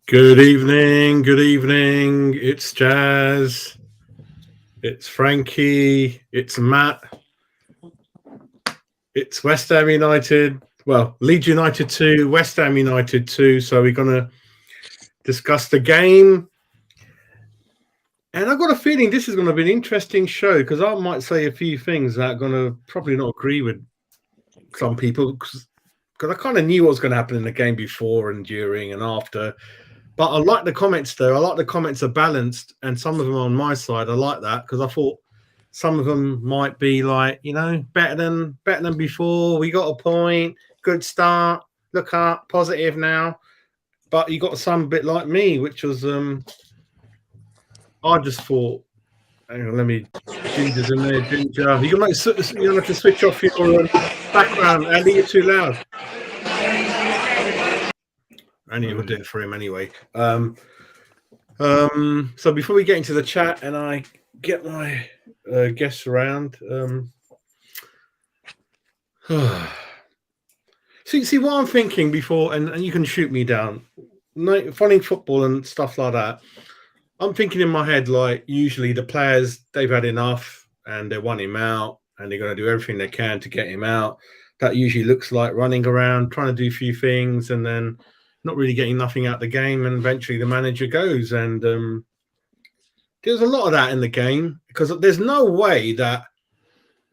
Good evening, good evening. It's Jazz, it's Frankie, it's Matt, it's West Ham United. Well, Leeds United 2, West Ham United 2. So we're going to discuss the game. And I've got a feeling this is going to be an interesting show because I might say a few things that are going to probably not agree with some people because I kind of knew what was going to happen in the game before and during and after. But I like the comments, though. I like the comments are balanced, and some of them on my side. I like that because I thought some of them might be like, better than before. We got a point, good start, look up, positive now. But you got some bit like me, which was I just thought, hang on, let me Ginger's in there, Ginger. You have to switch off your background, Andy. You're too loud. Andy will do it for him anyway. So before we get into the chat and I get my guests around, see what I'm thinking before, and you can shoot me down. Following football and stuff like that, I'm thinking in my head like usually the players, they've had enough and they want him out and they're going to do everything they can to get him out. That usually looks like running around, trying to do a few things and then not really getting nothing out of the game, and eventually the manager goes. And there's a lot of that in the game because there's no way that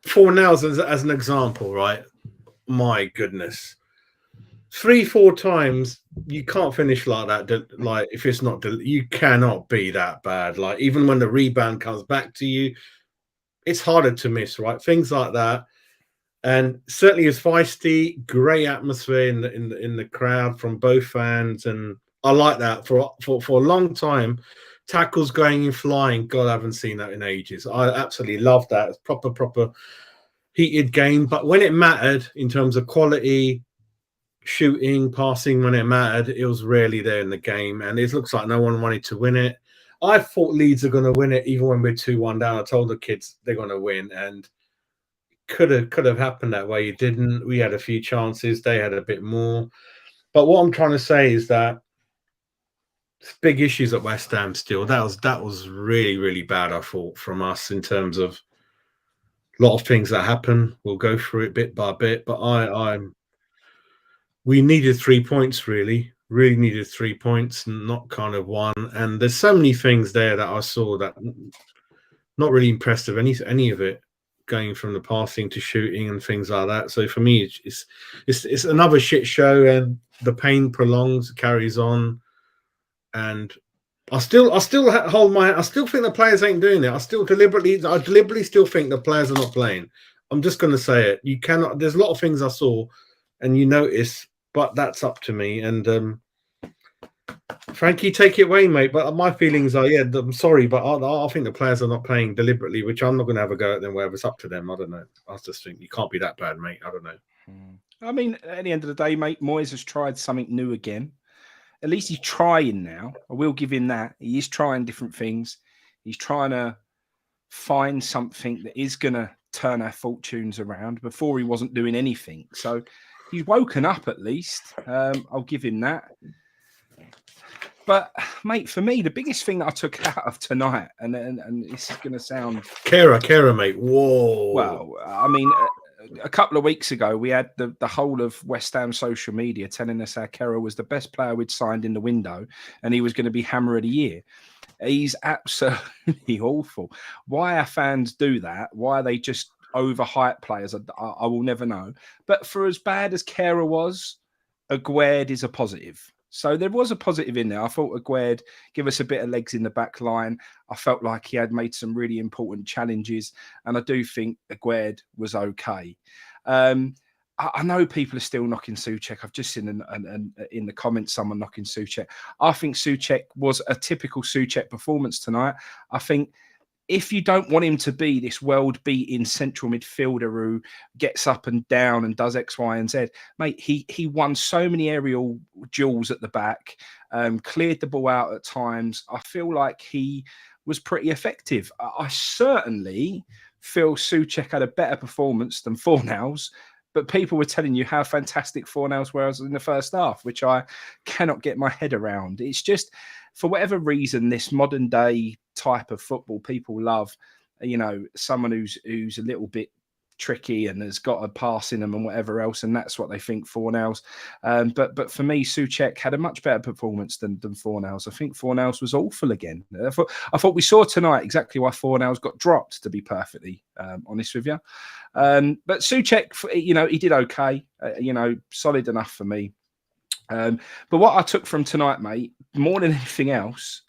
4-0 as an example, right? My goodness, 3-4 times you can't finish like that. Like if it's not, you cannot be that bad. Like even when the rebound comes back to you, it's harder to miss, right? Things like that. And certainly is feisty, great atmosphere in the crowd from both fans, and I like that for a long time. Tackles going and flying, God, I haven't seen that in ages. I absolutely love that. It's proper heated game. But when it mattered in terms of quality, shooting, passing, when it mattered, it was rarely there in the game. And it looks like no one wanted to win it. I thought Leeds are going to win it even when we're 2-1 down. I told the kids they're going to win, and could have happened that way. It didn't. We had a few chances. They had a bit more. But what I'm trying to say is that big issues at West Ham still. That was really, really bad, I thought, from us in terms of a lot of things that happen. We'll go through it bit by bit. But we needed 3 points, really needed 3 points, not kind of one. And there's so many things there that I saw that not really impressed with any of it, going from the passing to shooting and things like that. So for me, it's another shit show, and the pain prolongs, carries on. And I still hold my. I still think the players ain't doing it. I deliberately still think the players are not playing. I'm just going to say it. You cannot. There's a lot of things I saw, and you notice, but that's up to me. And Frankie, take it away, mate. But my feelings are, I'm sorry, but I think the players are not playing deliberately, which I'm not going to have a go at them, whether it's up to them. I don't know. I just think you can't be that bad, mate. I don't know. I mean, at the end of the day, mate, Moyes has tried something new again. At least he's trying now. I will give him that. He is trying different things. He's trying to find something that is going to turn our fortunes around. Before he wasn't doing anything. So he's woken up at least. I'll give him that. But, mate, for me, the biggest thing that I took out of tonight, and this is going to sound... Kara, mate. Whoa. Well, I mean, a couple of weeks ago, we had the whole of West Ham social media telling us how Kara was the best player we'd signed in the window, and he was going to be Hammer of the Year. He's absolutely awful. Why our fans do that, why they just overhype players, I will never know. But for as bad as Kara was, Aguerd is a positive. So there was a positive in there. I thought Aguerd give us a bit of legs in the back line. I felt like he had made some really important challenges, and I do think Aguerd was okay. I know people are still knocking Souček. I've just seen in the comments someone knocking Souček. I think Souček was a typical Souček performance tonight. I think if you don't want him to be this world-beating central midfielder who gets up and down and does X, Y, and Z, mate, he won so many aerial duels at the back, cleared the ball out at times. I feel like he was pretty effective. I certainly feel Souček had a better performance than Fornals, but people were telling you how fantastic Fornals were in the first half, which I cannot get my head around. It's just, for whatever reason, this modern day type of football people love, you know, someone who's a little bit tricky and has got a pass in them and whatever else, and that's what they think Fornals. But for me, Souček had a much better performance than Fornals. I think Fornals was awful again. I thought we saw tonight exactly why Fornals got dropped, to be perfectly honest with you. But Souček, you know, he did okay. You know, solid enough for me. But what I took from tonight, mate, more than anything else,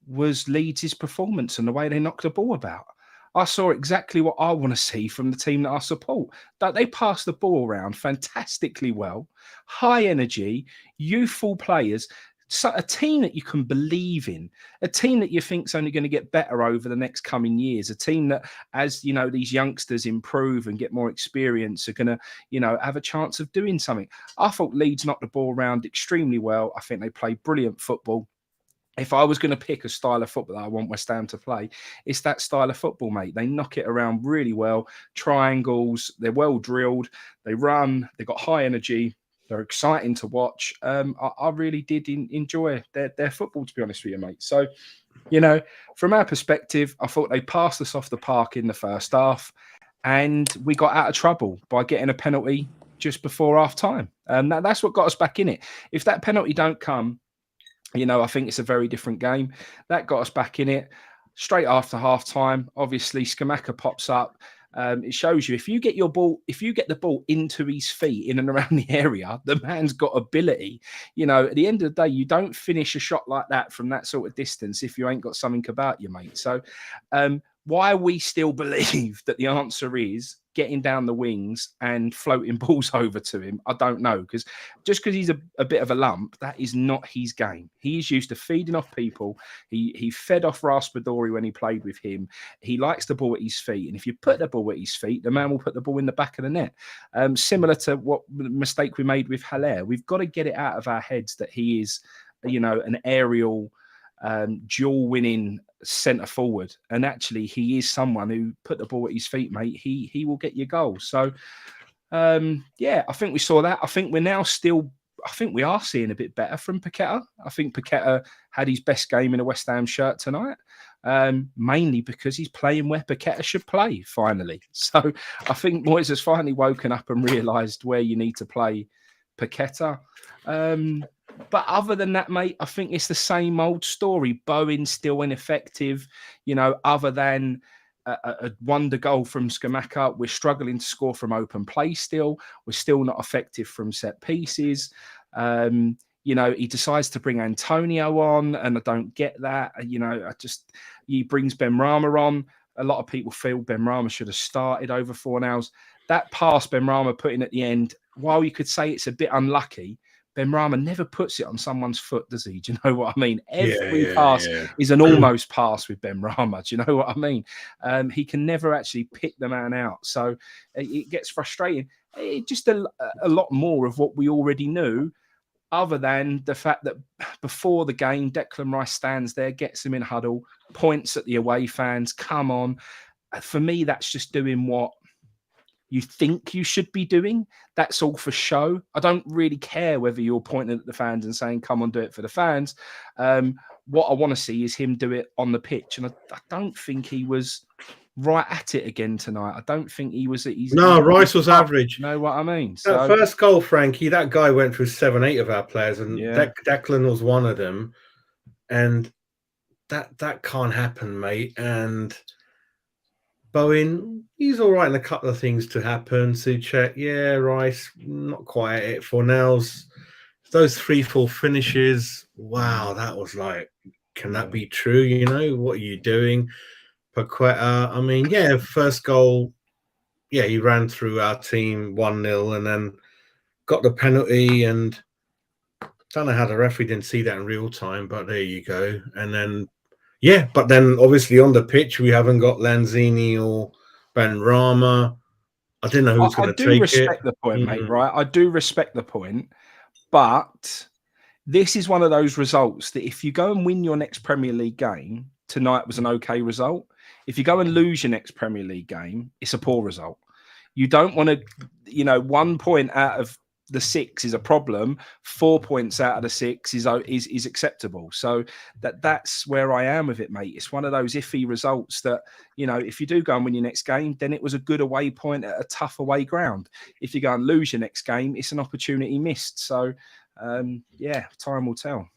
was Leeds' performance and the way they knocked the ball about. I saw exactly what I want to see from the team that I support. That they pass the ball around fantastically well, high energy, youthful players, so a team that you can believe in, a team that you think is only going to get better over the next coming years, a team that, as you know, these youngsters improve and get more experience, are going to, you know, have a chance of doing something. I thought Leeds knocked the ball around extremely well. I think they played brilliant football. If I was going to pick a style of football that I want West Ham to play, it's that style of football, mate. They knock it around really well. Triangles, they're well drilled. They run. They've got high energy. They're exciting to watch. I really did enjoy their football, to be honest with you, mate. So, you know, from our perspective, I thought they passed us off the park in the first half, and we got out of trouble by getting a penalty just before half time. That's what got us back in it. If that penalty don't come, you know, I think it's a very different game. That got us back in it. Straight after half time, obviously, Scamacca pops up. It shows you if you get the ball into his feet in and around the area, the man's got ability. You know, at the end of the day, you don't finish a shot like that from that sort of distance if you ain't got something about you, mate. So why we still believe that the answer is getting down the wings and floating balls over to him, I don't know. Because just because he's a bit of a lump, that is not his game. He's used to feeding off people. He fed off Raspadori when he played with him. He likes the ball at his feet. And if you put the ball at his feet, the man will put the ball in the back of the net. Similar to what mistake we made with Haller. We've got to get it out of our heads that he is, you know, an aerial dual winning centre forward, and actually he is someone who put the ball at his feet, mate. He will get your goals. So yeah, I think we saw that. I think we are seeing a bit better from Paqueta. I think Paqueta had his best game in a West Ham shirt tonight, mainly because he's playing where Paqueta should play finally. So I think Moyes has finally woken up and realised where you need to play Paqueta. But other than that, mate, I think it's the same old story. Bowen's still ineffective, you know, other than a wonder goal from Scamacca. We're struggling to score from open play still. We're still not effective from set pieces. You know, he decides to bring Antonio on, and I don't get that. You know, he brings Benrahma on. A lot of people feel Benrahma should have started over Fornals. That pass Benrahma put in at the end, while you could say it's a bit unlucky, Benrahma never puts it on someone's foot, does he? Do you know what I mean? Every pass is an almost pass with Benrahma. Do you know what I mean? He can never actually pick the man out. So it gets frustrating. It just a lot more of what we already knew, other than the fact that before the game, Declan Rice stands there, gets him in huddle, points at the away fans, come on. For me, that's just doing what you think you should be doing. That's all for show. I don't really care whether you're pointing at the fans and saying, come on, do it for the fans. What I want to see is him do it on the pitch. And I don't think he was right at it again tonight. I don't think he was at his... No, Rice was average. You know what I mean? That first goal, Frankie, that guy went through 7-8 of our players, and Declan was one of them. And that can't happen, mate. And Bowen, he's all right in a couple of things to happen. Souček, yeah, Rice, not quite at it. Fornals, those 3-4 finishes, wow, that was like, can that be true? You know, what are you doing? Paqueta, I mean, yeah, first goal, yeah, he ran through our team 1-0 and then got the penalty, and don't know how the referee didn't see that in real time, but there you go. And then, yeah, but then obviously on the pitch, we haven't got Lanzini or Benrahma. I didn't know who's going to take it. I do respect the point, mate, right? I do respect the point, but this is one of those results that if you go and win your next Premier League game, tonight was an okay result. If you go and lose your next Premier League game, it's a poor result. You don't want to, 1 point out of the 6 is a problem. 4 points out of the 6 is acceptable. So that's where I am with it, mate. It's one of those iffy results that, if you do go and win your next game, then it was a good away point at a tough away ground. If you go and lose your next game, it's an opportunity missed. So, time will tell.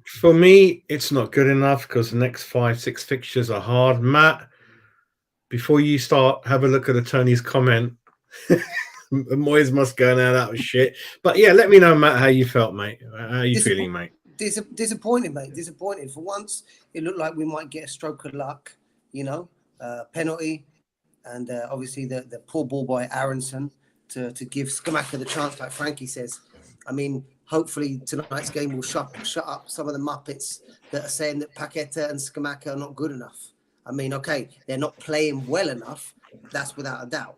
For me, it's not good enough because the next 5-6 fixtures are hard. Matt, before you start, have a look at Tony's comment. Moyes must go now. That was shit. But yeah, let me know, Matt, how you felt, mate. How are you feeling, mate? Disappointed, mate. Disappointed. For once, it looked like we might get a stroke of luck, penalty, and obviously the poor ball by Aronson to give Scamacca the chance, like Frankie says. I mean, hopefully tonight's game will shut up some of the Muppets that are saying that Paqueta and Scamacca are not good enough. I mean, okay, they're not playing well enough. That's without a doubt.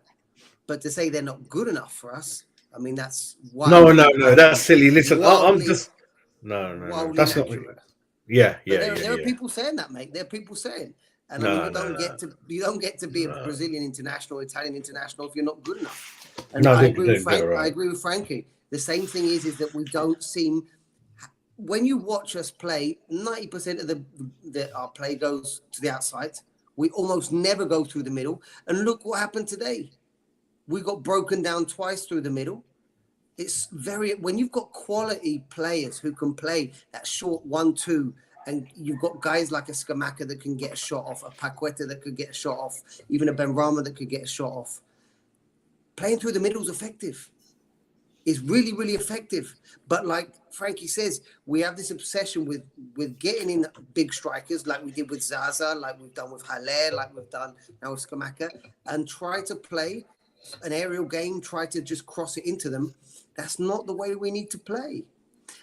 But to say they're not good enough for us, I mean, that's no, that's silly. Listen, I'm just no, that's not. Yeah. There are people saying that, mate. There are people saying, and I mean, you don't get to be a Brazilian international, Italian international if you're not good enough. And I agree with Frankie. The same thing is that we don't seem. When you watch us play, 90% of our play goes to the outside. We almost never go through the middle. And look what happened today. We got broken down twice through the middle. It's when you've got quality players who can play that short 1-2, and you've got guys like a Scamacca that can get a shot off, a Paqueta that could get a shot off, even a Benrahma that could get a shot off. Playing through the middle is effective. It's really, really effective. But like Frankie says, we have this obsession with getting in big strikers like we did with Zaza, like we've done with Haller, like we've done now with Scamacca, and try to play an aerial game, try to just cross it into them. That's not the way we need to play.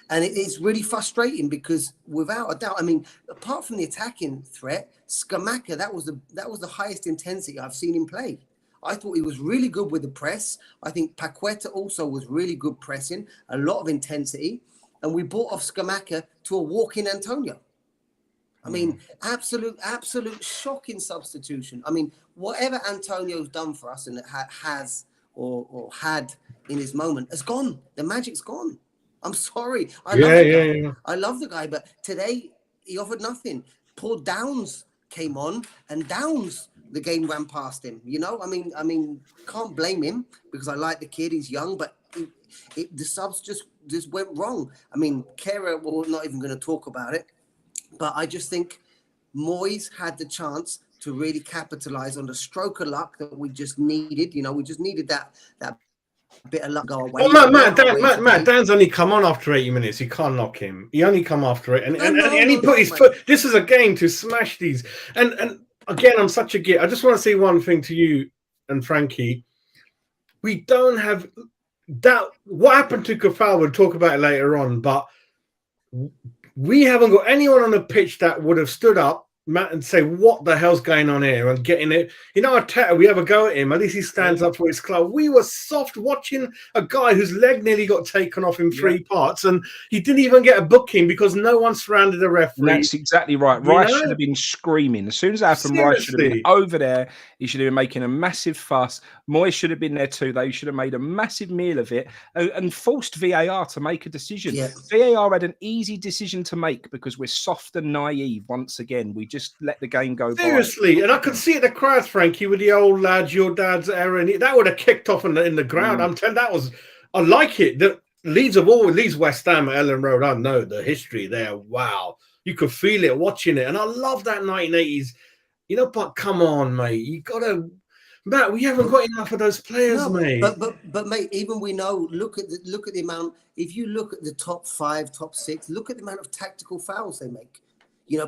And it's really frustrating because without a doubt, I mean, apart from the attacking threat, Scamacca, that was the highest intensity I've seen him play. I thought he was really good with the press. I think Paqueta also was really good pressing, a lot of intensity. And we brought off Scamacca to a walk-in Antonio. I mean, absolute shocking substitution. I mean, whatever Antonio's done for us and has or had in his moment has gone. The magic's gone. I'm sorry. I love the guy, but today he offered nothing. Poor Downs came on, and Downs, the game ran past him. I mean, can't blame him because I like the kid. He's young, but the subs just went wrong. I mean, Kera, we're not even going to talk about it. But I just think Moyes had the chance to really capitalize on the stroke of luck that we just needed. We just needed that bit of luck go away. Well, Matt, Dan's only come on after 80 minutes. You can't knock him. He only come after it, and he put his foot. This is a game to smash these. And again, I'm such a git. I just want to say one thing to you and Frankie. We don't have that. What happened to Kafal? We'll talk about it later on, but we haven't got anyone on the pitch that would have stood up, Matt, and say, what the hell's going on here? And getting it. Arteta, we have a go at him. At least he stands up for his club. We were soft watching a guy whose leg nearly got taken off in 3 parts, and he didn't even get a booking because no one surrounded the referee. That's exactly right. Rice should have been screaming. As soon as that happened, Rice should have been over there. He should have been making a massive fuss. Moyes should have been there too. They should have made a massive meal of it and forced VAR to make a decision. Yeah. VAR had an easy decision to make because we're soft and naive once again. We just let the game go seriously, and I could see the crowd, Frankie, with the old lads, your dad's error, and that would have kicked off in the ground. I'm telling you, I like it. The Leeds West Ham at Ellen Road. I know the history there. Wow, you could feel it watching it, and I love that 1980s. But come on, mate, you gotta. Matt, we haven't got enough of those players, mate. But mate, even we know. Look at the amount. If you look at the top 5, top 6, look at the amount of tactical fouls they make.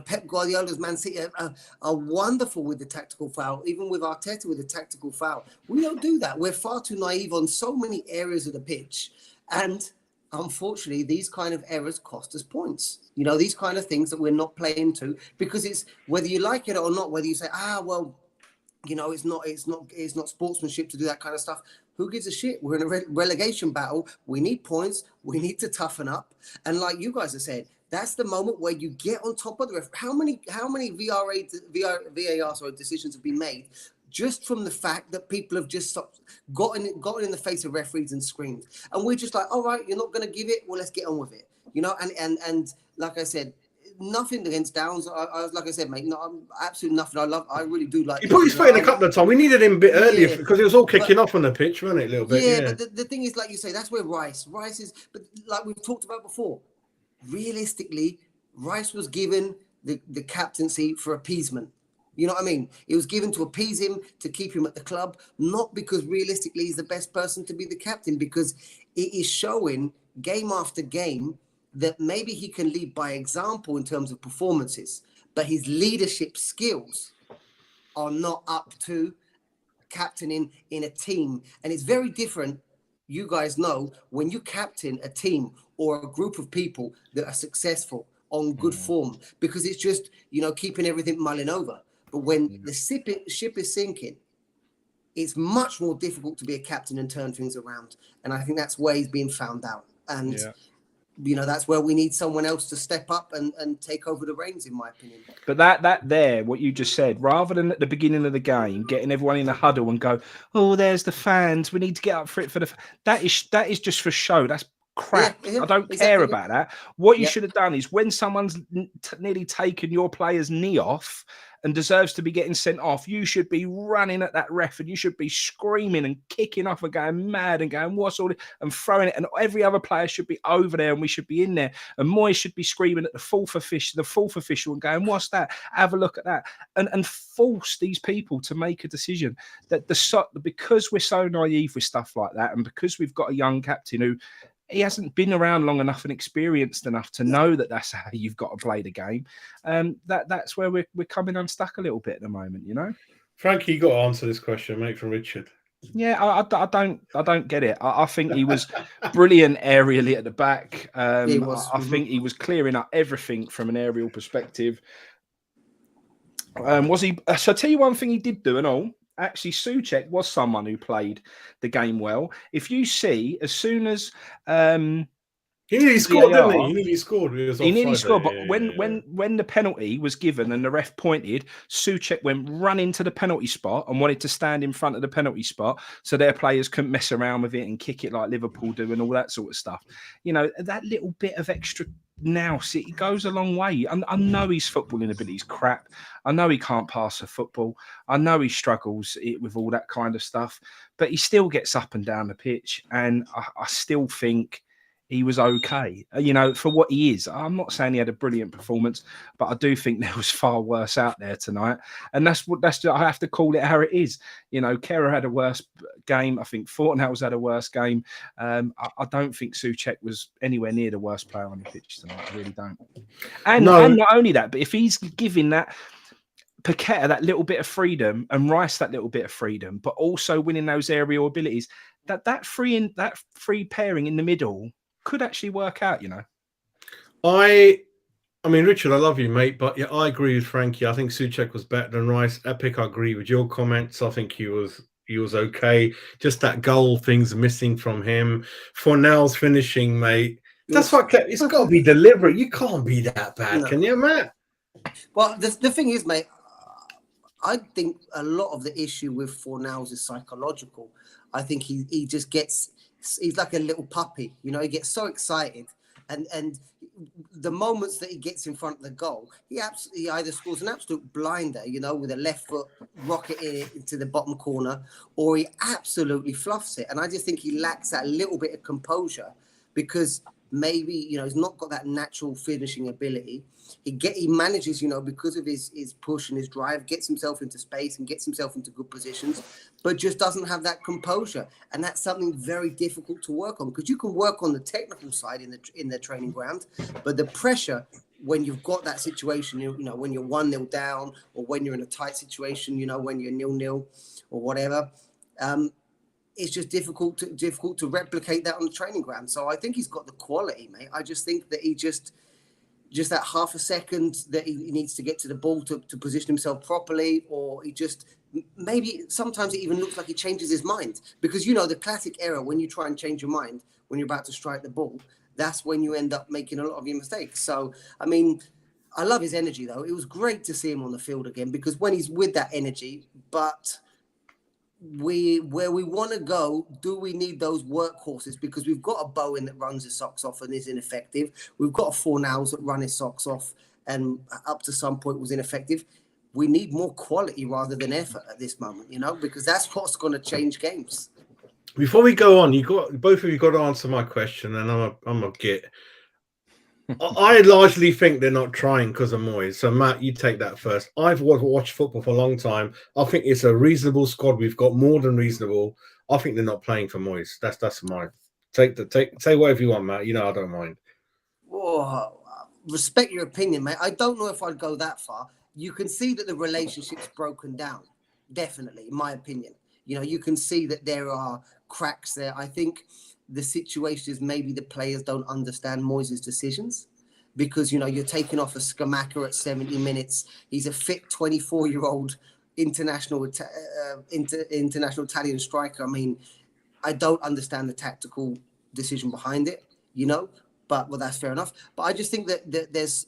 Pep Guardiola's Man City are wonderful with the tactical foul, even with Arteta with the tactical foul. We don't do that. We're far too naive on so many areas of the pitch. And unfortunately, these kind of errors cost us points. These kind of things that we're not playing to, because it's whether you like it or not, whether you say, it's not sportsmanship to do that kind of stuff. Who gives a shit? We're in a relegation battle. We need points. We need to toughen up. And like you guys have said, that's the moment where you get on top of the ref. How many VAR decisions have been made just from the fact that people have just gotten in the face of referees and screamed. And we're just like, all right, you're not going to give it. Well, let's get on with it. You know, and like I said, nothing against Downs. Like I said, mate, no, I'm absolutely nothing. I really do like. He put his foot in a couple of times. We needed him a bit earlier because it was all kicking off on the pitch, wasn't it? A little bit. Yeah, but the thing is, like you say, that's where Rice is. But like we've talked about before, realistically, Rice was given the captaincy for appeasement. You know what I mean? It was given to appease him, to keep him at the club, not because realistically he's the best person to be the captain, because it is showing game after game that maybe he can lead by example in terms of performances, but his leadership skills are not up to captaining in a team. And it's very different, you guys know, when you captain a team or a group of people that are successful on good form, because it's just, you know, keeping everything mulling over. But when the ship is sinking, it's much more difficult to be a captain and turn things around. And I think that's where he's being found out. And, you know, that's where we need someone else to step up and take over the reins, in my opinion. But that there, what you just said, rather than at the beginning of the game, getting everyone in a huddle and go, oh, there's the fans, we need to get up for it that is just for show. That's crap. I don't care about that. What you should have done is when someone's nearly taken your player's knee off and deserves to be getting sent off, you should be running at that ref and you should be screaming and kicking off and going mad and going, what's all this? And throwing it. And every other player should be over there and we should be in there. And Moyes should be screaming at the fourth official and going, what's that? Have a look at that. And force these people to make a decision. That because we're so naive with stuff like that, and because we've got a young captain who he hasn't been around long enough and experienced enough to know that that's how you've got to play the game. That's where we're coming unstuck a little bit at the moment, you know. Frankie, you got to answer this question, mate, from Richard. Yeah, I don't get it. I think he was brilliant aerially at the back. I think he was clearing up everything from an aerial perspective. Was he? So I tell you one thing he did do and all. Actually, Souček was someone who played the game well. If you see, as soon as he nearly scored, didn't he? He nearly scored. He nearly scored, but when the penalty was given and the ref pointed, Souček went running to the penalty spot and wanted to stand in front of the penalty spot so their players couldn't mess around with it and kick it like Liverpool do and all that sort of stuff. You know, that little bit of extra nous, it goes a long way. I know his footballing ability is crap. I know he can't pass a football. I know he struggles with all that kind of stuff, but he still gets up and down the pitch, and I still think he was okay, you know, for what he is. I'm not saying he had a brilliant performance, but I do think there was far worse out there tonight. And that's I have to call it how it is. You know, Kehrer had a worse game. I think Fortnell's had a worse game. I don't think Souček was anywhere near the worst player on the pitch tonight. I really don't. And not only that, but if he's giving that Paqueta that little bit of freedom and Rice that little bit of freedom, but also winning those aerial abilities, that free pairing in the middle could actually work out, you know. I mean, Richard, I love you, mate, but yeah, I agree with Frankie. I think Souček was better than Rice. Epic, I agree with your comments. I think he was okay. Just that goal thing's missing from him. Fornell's finishing, mate. That's what it's got to be deliberate. You can't be that bad, can you, Matt? Well, the thing is, mate, I think a lot of the issue with Fornells is psychological. I think he just gets. He's like a little puppy, you know. He gets so excited, and the moments that he gets in front of the goal, he either scores an absolute blinder, you know, with a left foot rocket into the bottom corner, or he absolutely fluffs it. And I just think he lacks that little bit of composure because maybe, you know, he's not got that natural finishing ability. He manages, you know, because of his push and his drive, gets himself into space and gets himself into good positions, but just doesn't have that composure. And that's something very difficult to work on, because you can work on the technical side in the training ground, but the pressure when you've got that situation, you know, when you're 1-0 down, or when you're in a tight situation, you know, when you're 0-0 or whatever, it's just difficult to replicate that on the training ground. So I think he's got the quality, mate. I just think that he just that half a second that he needs to get to the ball to position himself properly, or he just maybe sometimes it even looks like he changes his mind, because, you know, the classic error when you try and change your mind when you're about to strike the ball, that's when you end up making a lot of your mistakes. So, I mean, I love his energy, though. It was great to see him on the field again, because when he's with that energy, but where we want to go, do we need those workhorses? Because we've got a Bowen that runs his socks off and is ineffective. We've got a Fornals that run his socks off and up to some point was ineffective. We need more quality rather than effort at this moment, because that's what's going to change games. Before we go on, both of you got to answer my question, and I'm a git. I largely think they're not trying because of Moyes. So Matt, you take that first. I've watched football for a long time. I think it's a reasonable squad. We've got more than reasonable. I think they're not playing for Moyes. That's mine. Say whatever you want, Matt. I don't mind. Oh, respect your opinion, mate. I don't know if I'd go that far. You can see that the relationship's broken down. Definitely, in my opinion. You can see that there are cracks there. I think the situation is maybe the players don't understand Moyes' decisions because, you're taking off a Scamacca at 70 minutes. He's a fit 24-year-old international Italian striker. I mean, I don't understand the tactical decision behind it, but that's fair enough. But I just think that there's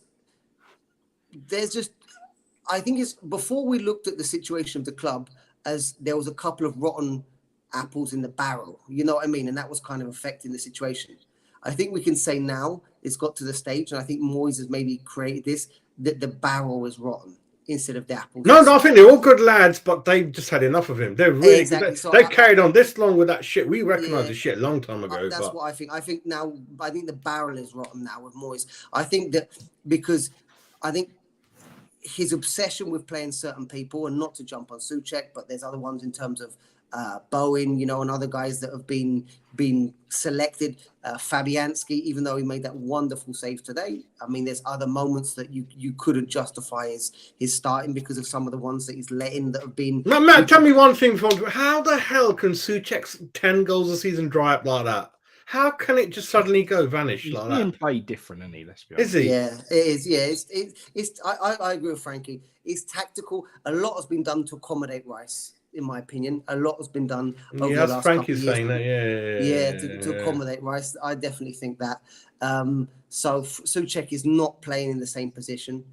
just, I think it's before we looked at the situation of the club as there was a couple of rotten apples in the barrel, you know what I mean? And that was kind of affecting the situation. I think we can say now it's got to the stage, and I think Moyes has maybe created this, that the barrel is rotten instead of the apples. No, I think they're all good lads, but they've just had enough of him. They're really exactly. They've carried on this long with that shit. We recognised the shit a long time ago. That's what I think. I think the barrel is rotten now with Moyes. I think that because I think his obsession with playing certain people, and not to jump on Souček, but there's other ones in terms of Bowen, and other guys that have been selected. Fabianski, even though he made that wonderful save today, I mean, there's other moments that you couldn't justify his starting because of some of the ones that he's let in that have been. No, Matt, tell me one thing. How the hell can Souček's 10 goals a season dry up like that? How can it just suddenly vanish like that? He's being played different, isn't he? Let's be honest. Is he? Yeah, it is. Yeah, it's. I agree with Frankie. It's tactical. A lot has been done to accommodate Rice, in my opinion. A lot has been done over the last couple of years. Saying that. Yeah, to accommodate Rice. I definitely think that. So Souček is not playing in the same position.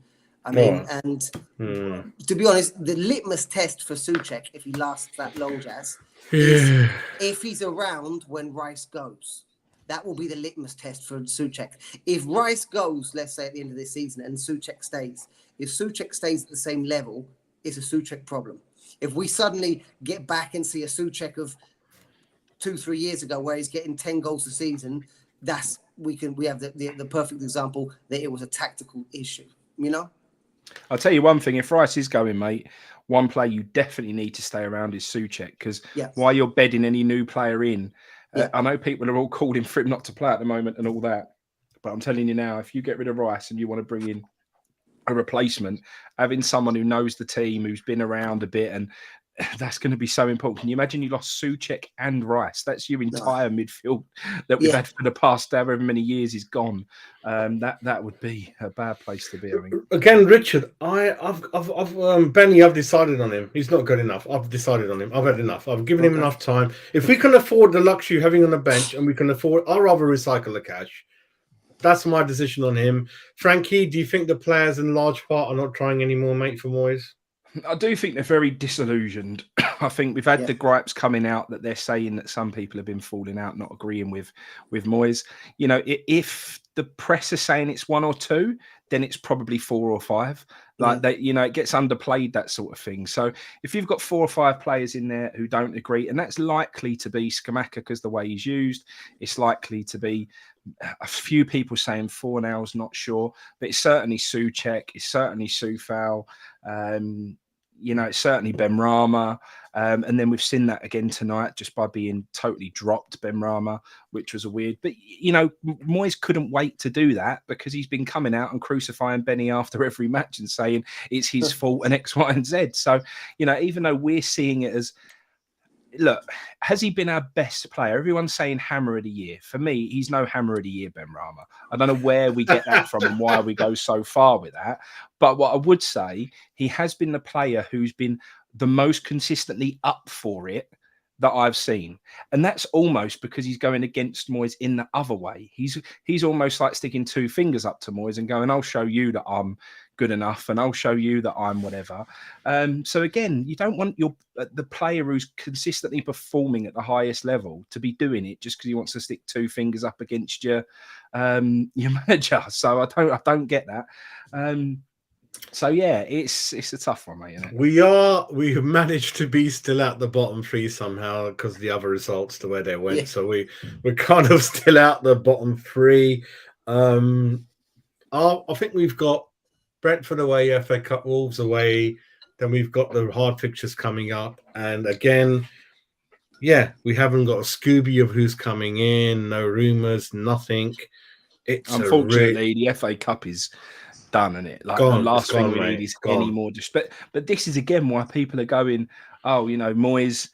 I mean, and to be honest, the litmus test for Souček, if he lasts that long, Jazz, is if he's around when Rice goes. That will be the litmus test for Souček. If Rice goes, let's say at the end of this season, and Souček stays, if Souček stays at the same level, it's a Souček problem. If we suddenly get back and see a Souček of 2-3 years ago where he's getting 10 goals a season, we have the perfect example that it was a tactical issue, I'll tell you one thing, if Rice is going, mate, one player you definitely need to stay around is Souček, because while you're bedding any new player in, I know people are all calling for him not to play at the moment and all that, but I'm telling you now, if you get rid of Rice and you want to bring in a replacement, having someone who knows the team, who's been around a bit, and that's going to be so important. Can you imagine you lost Souček and Rice? That's your entire midfield that we've had for the past however many years is gone. That would be a bad place to be. I think. Again, Richard, Benny, I've decided on him. He's not good enough. I've decided on him. I've had enough. I've given him enough time. If we can afford the luxury of having on the bench, and we can afford, I'll rather recycle the cash. That's my decision on him. Frankie, do you think the players in large part are not trying anymore, mate, for Moyes? I do think they're very disillusioned. I think we've had the gripes coming out that they're saying that some people have been falling out, not agreeing with Moyes. If the press is saying it's 1 or 2, then it's probably 4 or 5. Like that, it gets underplayed, that sort of thing. So if you've got 4 or 5 players in there who don't agree, and that's likely to be Scamacca because the way he's used, it's likely to be a few people saying Fornals, not sure, but it's certainly Souček, it's certainly Soufal, it's certainly Benrahma, and then we've seen that again tonight just by being totally dropped, Benrahma, which was a weird. But Moyes couldn't wait to do that because he's been coming out and crucifying Benny after every match and saying it's his fault and X, Y, and Z. So even though we're seeing it as, look, has he been our best player? Everyone's saying hammer of the year. For me, he's no hammer of the year, Benrahma. I don't know where we get that from and why we go so far with that. But what I would say, he has been the player who's been the most consistently up for it that I've seen. And that's almost because he's going against Moyes in the other way. He's almost like sticking 2 fingers up to Moyes and going, I'll show you that I'm good enough, and I'll show you that I'm whatever. So again, you don't want the player who's consistently performing at the highest level to be doing it just because he wants to stick two fingers up against your manager. So I don't get that. So yeah, it's a tough one, mate. Isn't it? We have managed to be still at the bottom three somehow because of the other results to where they went. Yeah. So we're kind of still out the bottom three. I think we've got Brentford away, FA Cup, Wolves away. Then we've got the hard fixtures coming up, and again, yeah, we haven't got a Scooby of who's coming in. No rumours, nothing. It's unfortunately the FA Cup is done, and it like gone, the last thing we mate. need is any more. But this is again why people are going, oh, Moyes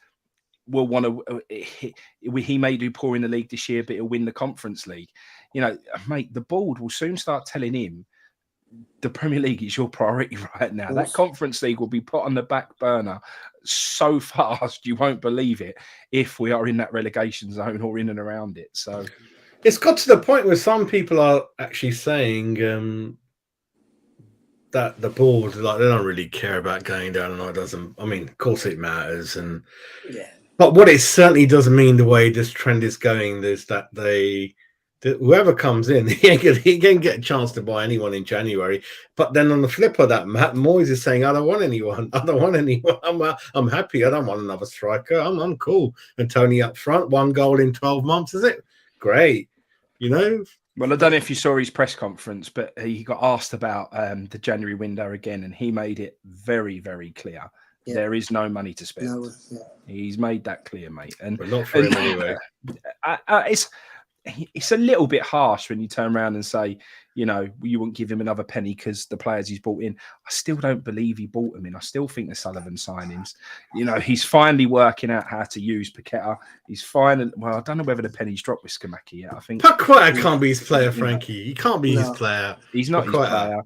will want to. He may do poor in the league this year, but he'll win the Conference League. Mate, the board will soon start telling him the Premier League is your priority right now. That Conference League will be put on the back burner so fast you won't believe it if we are in that relegation zone or in and around it. So it's got to the point where some people are actually saying that the board, like, they don't really care about going down, and it doesn't. I mean, of course it matters, but what it certainly doesn't mean the way this trend is going is that whoever comes in, he ain't get a chance to buy anyone in January. But then on the flip of that, Matt Moyes is saying, I don't want anyone. I'm happy. I don't want another striker. I'm cool. And Tony up front, 1 goal in 12 months, is it? Great. Well, I don't know if you saw his press conference, but he got asked about the January window again, and he made it very, very clear. Yeah. There is no money to spend. No, yeah. He's made that clear, mate. But not for him anyway. It's a little bit harsh when you turn around and say, you won't give him another penny because the players he's brought in. I still don't believe he brought them in. I still think the Sullivan signings. He's finally working out how to use Paqueta. He's finally. Well, I don't know whether the penny's dropped with Skamaki yet. I think Paqueta can't be his player, Frankie. He can't be his player. He's not his player.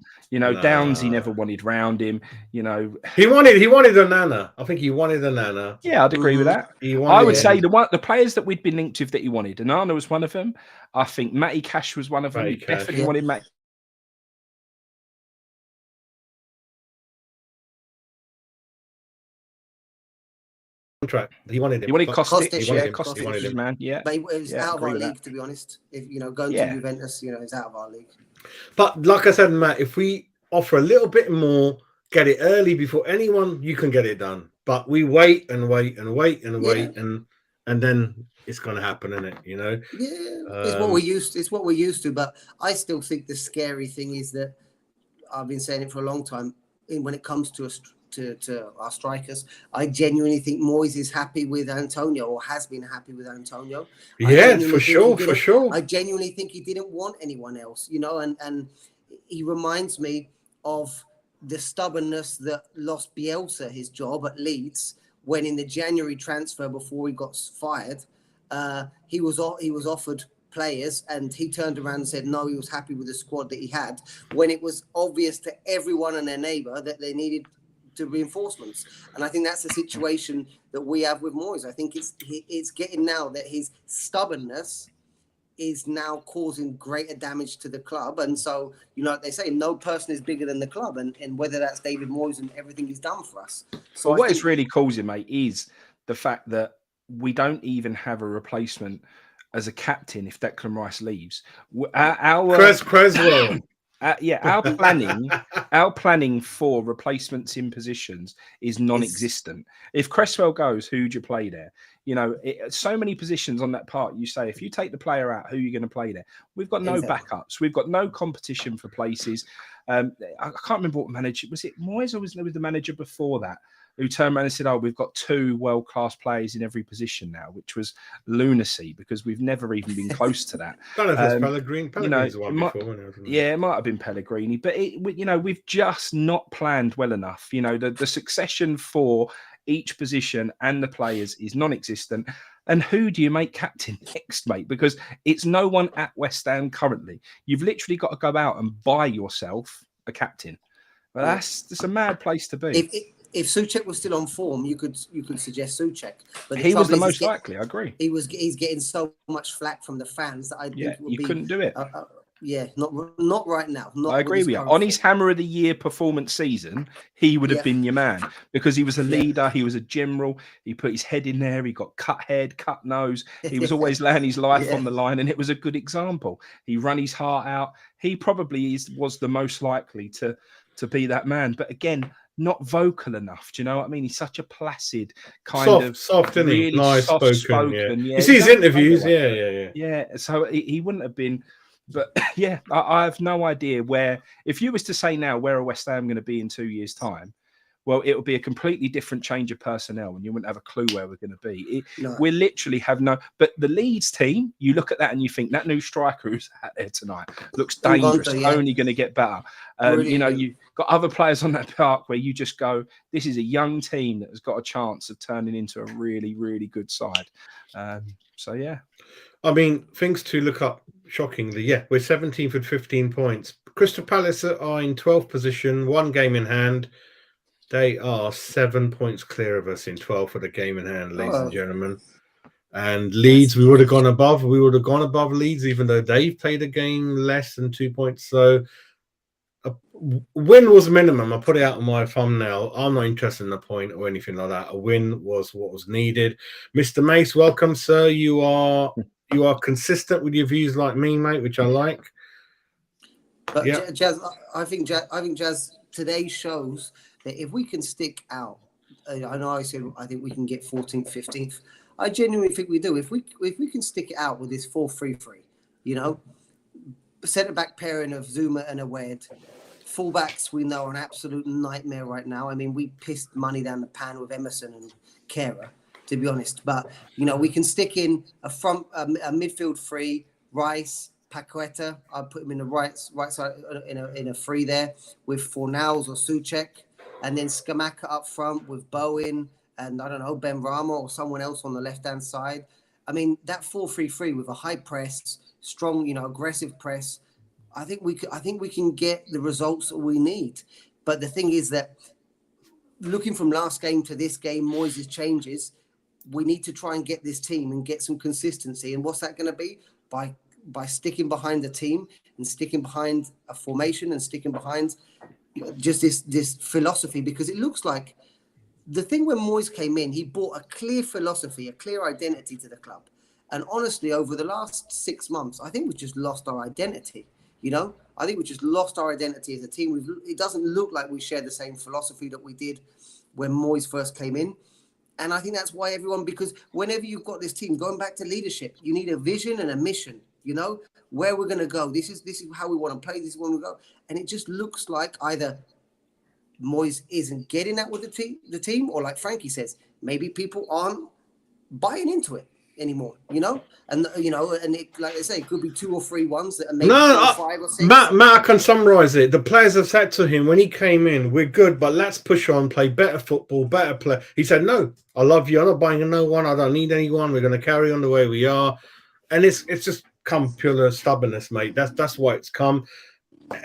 Downs, he never wanted round him. He wanted a Nana. I think he wanted a Nana. Yeah, I'd agree with that. I would say the players that we'd been linked with that he wanted, Nana was one of them. I think Matty Cash was one of them. He definitely wanted Matty. Contract. He wanted him. He wanted Kostic. Kostic, man. Yeah, but it was out of our league, to be honest. If going to Juventus, it's out of our league. But like I said, Matt, if we offer a little bit more, get it early before anyone, you can get it done. But we wait and wait and wait and wait, and then it's going to happen, isn't it? Yeah, it's what we're used to. It's what we're used to. But I still think the scary thing is that I've been saying it for a long time. When it comes to our strikers, I genuinely think Moyes is happy with Antonio, or has been happy with Antonio. Yeah, for sure. I genuinely think he didn't want anyone else, and he reminds me of the stubbornness that lost Bielsa his job at Leeds when in the January transfer before he got fired, he was offered players and he turned around and said no, he was happy with the squad that he had, when it was obvious to everyone and their neighbour that they needed to reinforcements. And I think that's the situation that we have with Moyes. I think it's getting now that his stubbornness is now causing greater damage to the club. And so, like they say, no person is bigger than the club, and whether that's David Moyes and everything he's done for us. So what it's really causing, mate, is the fact that we don't even have a replacement as a captain if Declan Rice leaves. Creswell. Our planning for replacements in positions is non-existent. If Cresswell goes, who do you play there? So many positions on that part. You say if you take the player out, who are you going to play there? We've got no backups. We've got no competition for places. I can't remember what manager was it. Moyes or was the manager before that who turned around and said, "Oh, we've got 2 world-class players in every position now," which was lunacy because we've never even been close to that. I don't know if it's Pellegrini. Pellegrini's one before. It might have been Pellegrini, but we've just not planned well enough. The succession for each position and the players is non-existent. And who do you make captain next, mate? Because it's no one at West Ham currently. You've literally got to go out and buy yourself a captain. Well, that's a mad place to be. If Souček was still on form, you could suggest Souček. But he was the most likely. I agree. He's getting so much flack from the fans that I think you couldn't do it. Yeah, not right now. Not I agree with you. On his Hammer of the Year performance season, he would have been your man because he was a leader. He was a general. He put his head in there. He got cut head, cut nose. He was always laying his life on the line, and it was a good example. He ran his heart out. He probably was the most likely to be that man. But again, not vocal enough. Do you know what I mean? He's such a placid soft, really nice spoken. Yeah. Yeah, you see his interviews. Yeah. So he wouldn't have been. But yeah, I have no idea where. If you was to say now where are West Ham going to be in 2 years' time, well, it would be a completely different change of personnel, and you wouldn't have a clue where we're going to be. We literally have no. But the Leeds team, you look at that and you think that new striker who's out there tonight looks dangerous. Only going to get better. You know, you've got other players on that park where you just go, this is a young team that has got a chance of turning into a really, really good side. So yeah. I mean, things to look up shockingly. Yeah, we're 17th with 15 points. Crystal Palace are in 12th position, 1 game in hand. They are 7 points clear of us in 12th for the game in hand, ladies and gentlemen. And Leeds, we would have gone above. We would have gone above Leeds, even though they've played a game less than 2 points. So a win was minimum. I put it out on my thumbnail. I'm not interested in a point or anything like that. A win was what was needed. Mr. Mace, welcome, sir. You are consistent with your views like me, mate, which I like. But Jazz, I think Jazz today shows that if we can stick out, I know I said I think we can get 14th, 15th. I genuinely think we do. If we can stick it out with this 4-3-3, you know, centre back pairing of Zuma and Awed. Fullbacks we know are an absolute nightmare right now. I mean, we pissed money down the pan with Emerson and Kera, to be honest. But you know, we can stick in a midfield free, Rice, Paqueta. I'll put him in the right side in a free there with Fornals or Souček, and then Scamacca up front with Bowen and I don't know, Ben Rama or someone else on the left hand side. I mean, that 4-3-3 with a high press, strong, you know, aggressive press. I think we can get the results that we need. But the thing is that looking from last game to this game, Moyes' changes. We need to try and get this team and get some consistency. And what's that going to be? By sticking behind the team and sticking behind a formation and sticking behind just this philosophy. Because it looks like the thing when Moyes came in, he brought a clear philosophy, a clear identity to the club. And honestly, over the last 6 months, I think we've just lost our identity. You know, I think we just lost our identity as a team. It doesn't look like we share the same philosophy that we did when Moyes first came in. And I think that's why everyone, because whenever you've got this team, going back to leadership, you need a vision and a mission, you know, where we're going to go. This is how we want to play. This is where we go. And it just looks like either Moyes isn't getting that with the team, or like Frankie says, maybe people aren't buying into it anymore, you know? And, you know, and it, like I say, it could be 2 or 3 ones that are maybe 5 or 6. Matt, I can summarize it. The players have said to him when he came in, we're good, but let's push on, play better football, better play. He said, no, I love you. I'm not buying no one. I don't need anyone. We're going to carry on the way we are. And it's just come pure stubbornness, mate. That's why it's come.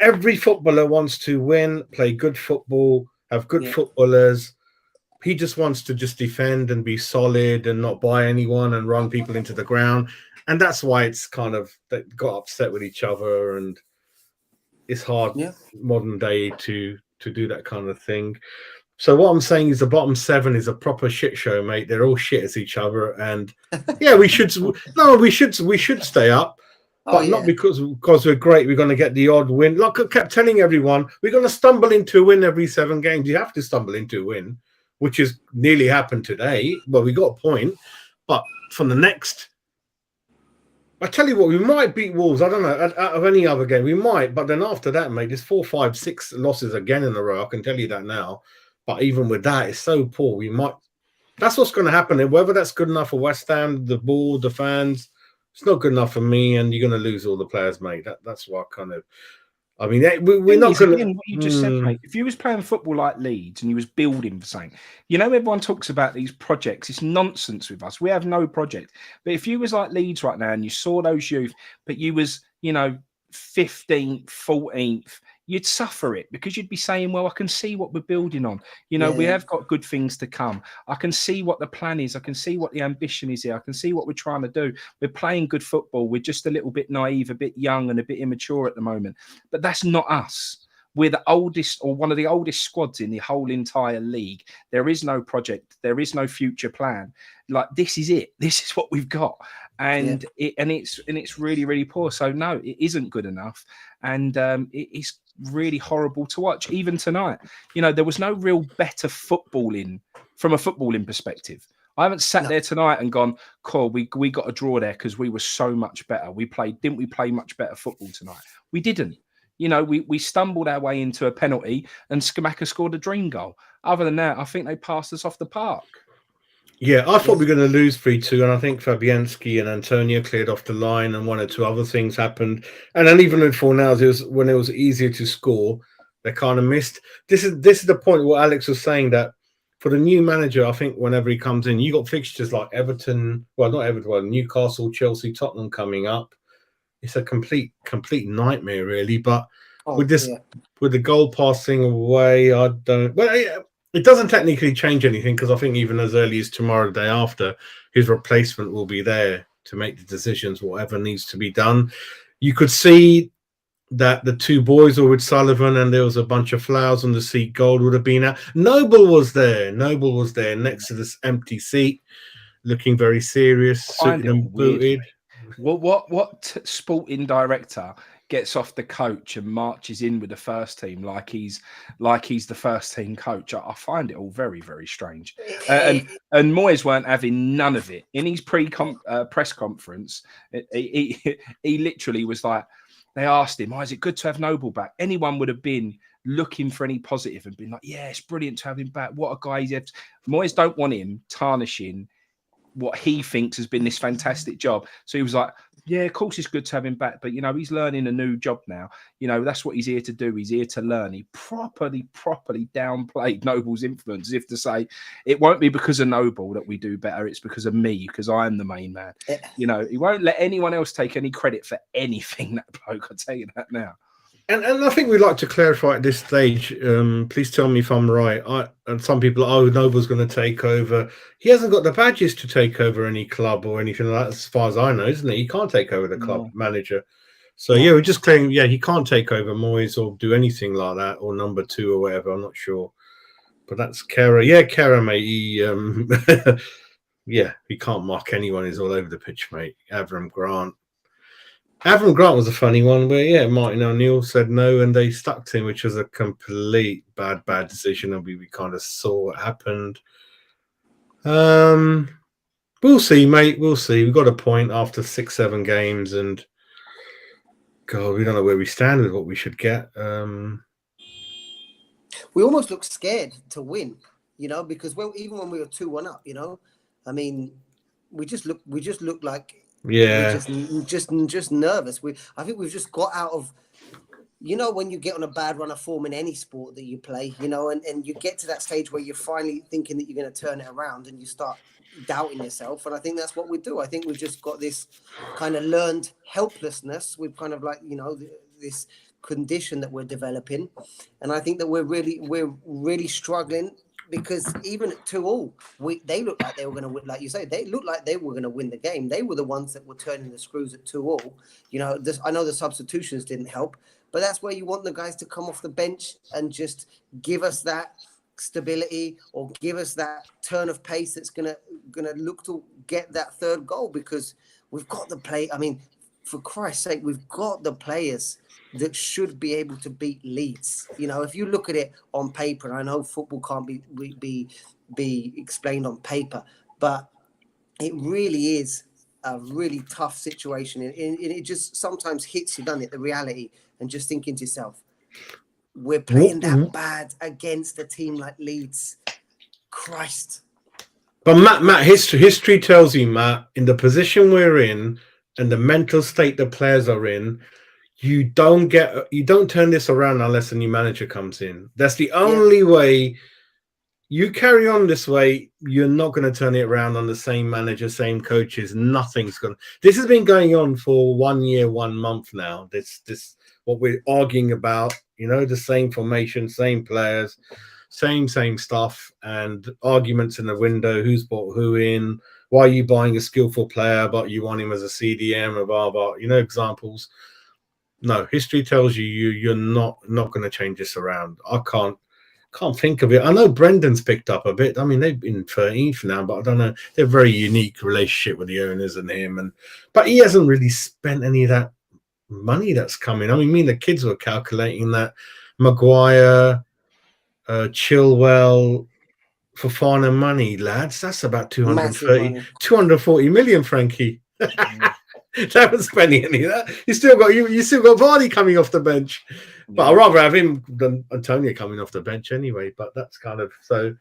Every footballer wants to win, play good football, have good footballers. He just wants to just defend and be solid and not buy anyone and run people into the ground. And that's why it's kind of they got upset with each other, and it's hard modern day to do that kind of thing. So what I'm saying is the bottom 7 is a proper shit show, mate. They're all shit as each other. And yeah, we should stay up. But not because we're great, we're going to get the odd win. Like I kept telling everyone, we're going to stumble into a win every 7 games. You have to stumble into a win, which has nearly happened today. Well, we got a point. But from the next, I tell you what, we might beat Wolves. I don't know, out of any other game. We might. But then after that, mate, there's 4, 5, 6 losses again in a row. I can tell you that now. But even with that, it's so poor. We might. That's what's going to happen. And whether that's good enough for West Ham, the board, the fans, it's not good enough for me, and you're going to lose all the players, mate. That's what kind of. I mean, we're not going to. What you just said, mate. If you was playing football like Leeds and you was building for something, you know, everyone talks about these projects. It's nonsense with us. We have no project. But if you was like Leeds right now and you saw those youth, but you was, you know, 15th, 14th, you'd suffer it, because you'd be saying, well, I can see what we're building on. You know, we have got good things to come. I can see what the plan is. I can see what the ambition is here. I can see what we're trying to do. We're playing good football. We're just a little bit naive, a bit young and a bit immature at the moment. But that's not us. We're the oldest, or one of the oldest squads in the whole entire league. There is no project. There is no future plan. Like, this is it. This is what we've got. And it's really, really poor. So no, it isn't good enough. And it's really horrible to watch. Even tonight, you know, there was no real better footballing from a footballing perspective. I haven't sat there tonight and gone, cool, we got a draw there because we were so much better. Didn't we play much better football tonight? We didn't. You know, we stumbled our way into a penalty and Skamaka scored a dream goal. Other than that, I think they passed us off the park. Yeah, I thought we were going to lose 3-2, and I think Fabianski and Antonio cleared off the line, and one or two other things happened. And then even in 4-0, when it was easier to score, they kind of missed. This is the point what Alex was saying, that for the new manager, I think whenever he comes in, you got fixtures like Everton, well, not Everton, well, Newcastle, Chelsea, Tottenham coming up. It's a complete nightmare, really. But with the goal passing away, I don't. Well, it doesn't technically change anything, because I think even as early as tomorrow, the day after, his replacement will be there to make the decisions, whatever needs to be done. You could see that the two boys were with Sullivan, and there was a bunch of flowers on the seat. Gold would have been out. Noble was there next to this empty seat, looking very serious, suited and booted. What sporting director gets off the coach and marches in with the first team like he's the first team coach? I find it all very, very strange. And Moyes weren't having none of it. In his press conference, he literally was like, they asked him, is it good to have Noble back? Anyone would have been looking for any positive and been like, yeah, it's brilliant to have him back. What a guy he is. Moyes don't want him tarnishing what he thinks has been this fantastic job. So he was like, yeah, of course it's good to have him back, but, you know, he's learning a new job now. You know, that's what he's here to do. He's here to learn. He properly downplayed Noble's influence, as if to say, it won't be because of Noble that we do better. It's because of me, because I'm the main man. You know, he won't let anyone else take any credit for anything, that bloke. I'll tell you that now. And I think we'd like to clarify at this stage, please tell me if I'm right. And some people, Noble's going to take over. He hasn't got the badges to take over any club or anything like that, as far as I know, isn't it? He can't take over the club manager. So, yeah, we're just claiming, he can't take over Moyes or do anything like that, or number 2 or whatever. I'm not sure. But that's Kera. Yeah, Kera, mate. He, he can't mark anyone. He's all over the pitch, mate. Avram Grant was a funny one where, Martin O'Neill said no and they stuck to him, which was a complete bad decision. And we kind of saw what happened. We'll see, mate. We'll see. We've got a point after 6-7 games, and God, we don't know where we stand with what we should get. We almost look scared to win, you know, because even when we were 2-1 up, you know, I mean, we just look like, we're just nervous. I think we've just got out of, you know, when you get on a bad run of form in any sport that you play, you know, and you get to that stage where you're finally thinking that you're going to turn it around, and you start doubting yourself. And I think that's what we do. I think we've just got this kind of learned helplessness. We've kind of, like, you know, this condition that we're developing, and I think that we're really struggling. Because even at 2-2, they looked like they were going to win. Like you say, they looked like they were going to win the game. They were the ones that were turning the screws at 2-2. You know, I know the substitutions didn't help, but that's where you want the guys to come off the bench and just give us that stability, or give us that turn of pace that's gonna look to get that third goal, because we've got the play. I mean, for Christ's sake, we've got the players that should be able to beat Leeds. You know, if you look at it on paper, and I know football can't be explained on paper, but it really is a really tough situation. And it just sometimes hits you, doesn't it, the reality, and just thinking to yourself, we're playing that bad against a team like Leeds. Christ. But Matt, history tells you, Matt, in the position we're in and the mental state the players are in, you don't turn this around unless a new manager comes in. That's the only way. You carry on this way, you're not going to turn it around on the same manager, same coaches. Nothing's going to. This has been going on for 1 year, 1 month now. This what we're arguing about, You know, the same formation, same players, same stuff, and arguments in the window. Who's bought who in? Why are you buying a skillful player, but you want him as a CDM or blah blah? You know, examples. No, history tells you you're not going to change this around. I can't think of it. I know Brendan's picked up a bit. I mean, they've been 13th now, but I don't know. They're a very unique relationship with the owners and him, but he hasn't really spent any of that money that's coming. I mean, me and the kids were calculating that Maguire, Chilwell, Fofana money, lads. That's about 240 million, Frankie. They haven't spent any of that. You still got Vardy coming off the bench. But I'd rather have him than Antonio coming off the bench anyway. But that's kind of so.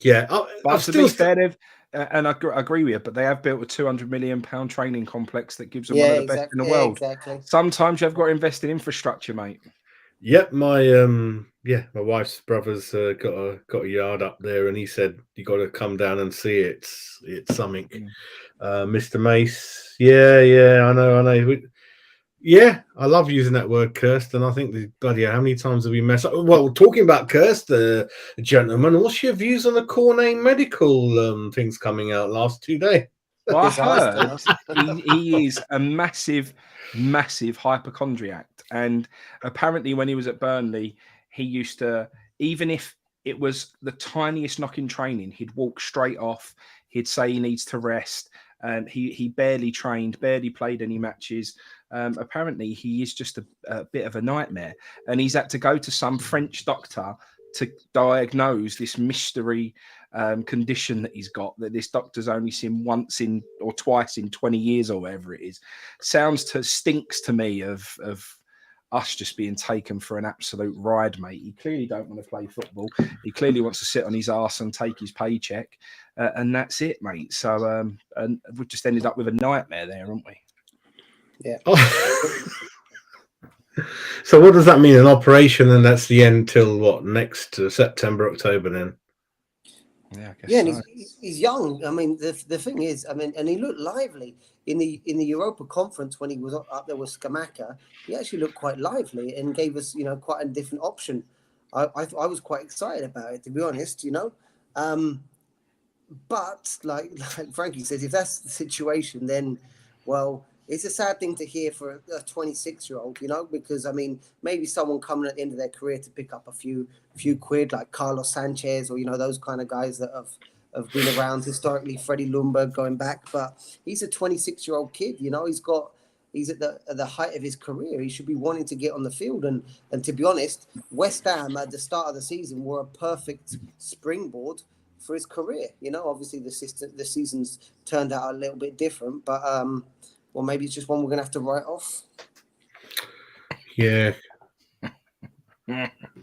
Yeah, but to be fair, and I agree with you, but they have built a £200 million training complex that gives them one of the best in the world. Exactly. Sometimes you've got to invest in infrastructure, mate. Yep, my wife's brother's got a yard up there, and he said you got to come down and see it. It's something. Mr. Mace, yeah, I know. Yeah, I love using that word, cursed, and I think bloody how many times have we messed up? Well, talking about cursed, gentlemen, what's your views on the Cornay medical things coming out last 2 days? Well, I heard he is a massive hypochondriac, and apparently when he was at Burnley, he used to, even if it was the tiniest knock in training, he'd walk straight off. He'd say he needs to rest, and he barely trained, barely played any matches. Apparently, he is just a bit of a nightmare, and he's had to go to some French doctor to diagnose this mystery condition that he's got, that this doctor's only seen once in or twice in 20 years or whatever it is. Stinks to me of us just being taken for an absolute ride, mate. He clearly don't want to play football. He clearly wants to sit on his arse and take his paycheck, and that's it, mate. So, and we've just ended up with a nightmare there, haven't we? Yeah. So what does that mean? An operation, and that's the end till what? Next September, October then? Yeah, I guess and so. He's young. I mean, the thing is, I mean, and he looked lively in the Europa Conference when he was up there with Scamacca. He actually looked quite lively and gave us, quite a different option. I was quite excited about it, to be honest, But like Frankie says, if that's the situation, then, well, it's a sad thing to hear for a 26-year-old, because, I mean, maybe someone coming at the end of their career to pick up a few quid, like Carlos Sanchez or, those kind of guys that have been around historically, Freddie Ljungberg going back. But he's a 26-year-old kid, he's at the height of his career. He should be wanting to get on the field. And to be honest, West Ham at the start of the season were a perfect springboard for his career. Obviously the season's turned out a little bit different, but well, maybe it's just one we're going to have to write off. Yeah.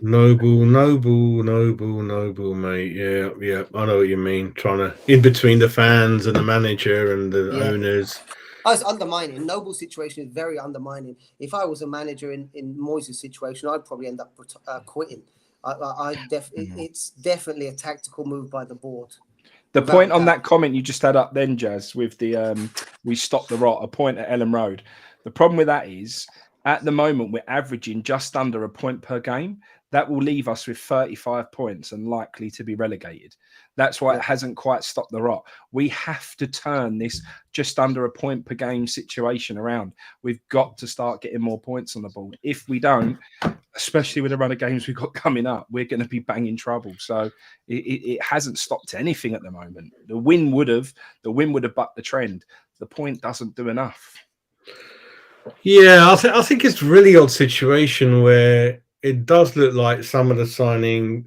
Noble, mate. Yeah. I know what you mean. Trying to, in between the fans and the manager and the owners. It's undermining. Noble's situation is very undermining. If I was a manager in Moyes' situation, I'd probably end up quitting. It's definitely a tactical move by the board. The point on that comment you just had up then, Jazz, with the we stop the rot, a point at Ellen Road. The problem with that is, at the moment, we're averaging just under a point per game. That will leave us with 35 points and likely to be relegated. That's why it hasn't quite stopped the rot. We have to turn this just under a point per game situation around. We've got to start getting more points on the board. If we don't, especially with the run of games we've got coming up, we're going to be banging trouble. So it hasn't stopped anything at the moment. The win would have bucked the trend. The point doesn't do enough. Yeah, I think it's a really odd situation where it does look like some of the signings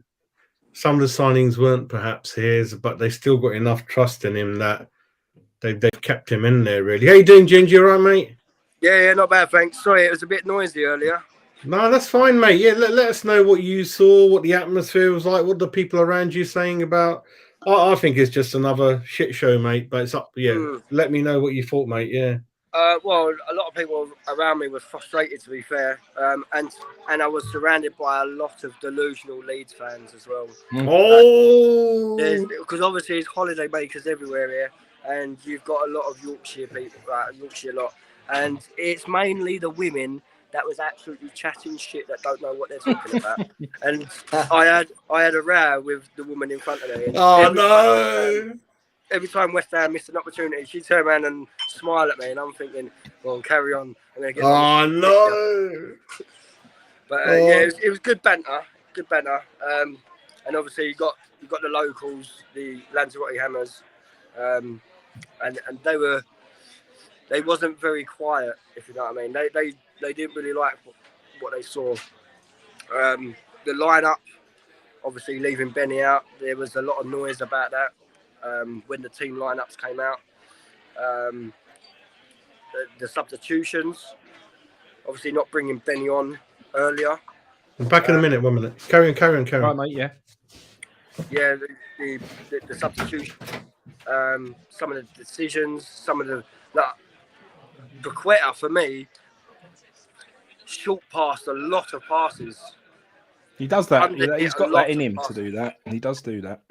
weren't perhaps his, but they still got enough trust in him that they've kept him in there, really. How you doing, Ginger? All right, mate? Yeah, not bad, thanks. Sorry, it was a bit noisy earlier. No, that's fine, mate. Yeah, let us know what you saw, what the atmosphere was like, what the people around you saying about. I think it's just another shit show, mate, but it's up. Yeah, let me know what you thought, mate. Yeah. Well, a lot of people around me were frustrated, to be fair, and I was surrounded by a lot of delusional Leeds fans as well. Oh, because obviously it's holiday makers everywhere here, and you've got a lot of Yorkshire people, Yorkshire lot, and it's mainly the women that was absolutely chatting shit that don't know what they're talking about. And I had a row with the woman in front of me. And every time West Ham missed an opportunity, she turned around and smiled at me, and I'm thinking, well, carry on. I'm gonna get But yeah, it was good banter. And obviously you got the locals, the Lanzarote Hammers, and they wasn't very quiet, if you know what I mean. They didn't really like what they saw. The lineup, obviously leaving Benny out, there was a lot of noise about that when the team lineups came out. The substitutions, obviously not bringing Benny on earlier. I'm back in a minute. 1 minute. Carry on. Right, mate. Yeah. Yeah, the substitution, some of the decisions, some of the Paqueta for me short passed a lot of passes. He does that. He's got that in him to do that. He does do that.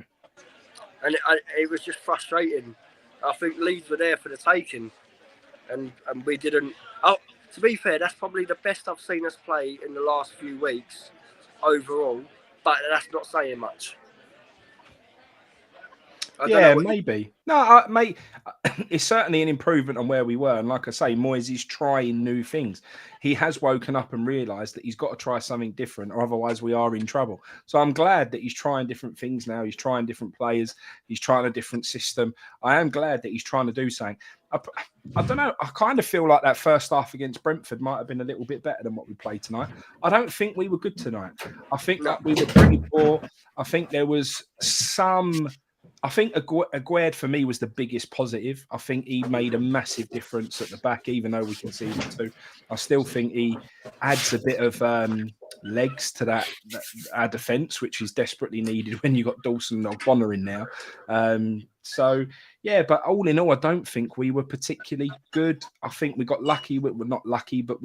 And it was just frustrating. I think Leeds were there for the taking, and we didn't. Oh, to be fair, that's probably the best I've seen us play in the last few weeks overall. But that's not saying much. Yeah, maybe. No, mate, it's certainly an improvement on where we were. And like I say, Moyes is trying new things. He has woken up and realised that he's got to try something different, or otherwise we are in trouble. So I'm glad that he's trying different things now. He's trying different players. He's trying a different system. I am glad that he's trying to do something. I don't know. I kind of feel like that first half against Brentford might have been a little bit better than what we played tonight. I don't think we were good tonight. I think that we were pretty poor. I think there was some... I think Aguerd for me was the biggest positive. I think he made a massive difference at the back, even though we conceded two. I still think he adds a bit of legs to our defence, which is desperately needed when you've got Dawson and Bonner in now. So, yeah, but all in all, I don't think we were particularly good. I think we got lucky. We're not lucky, but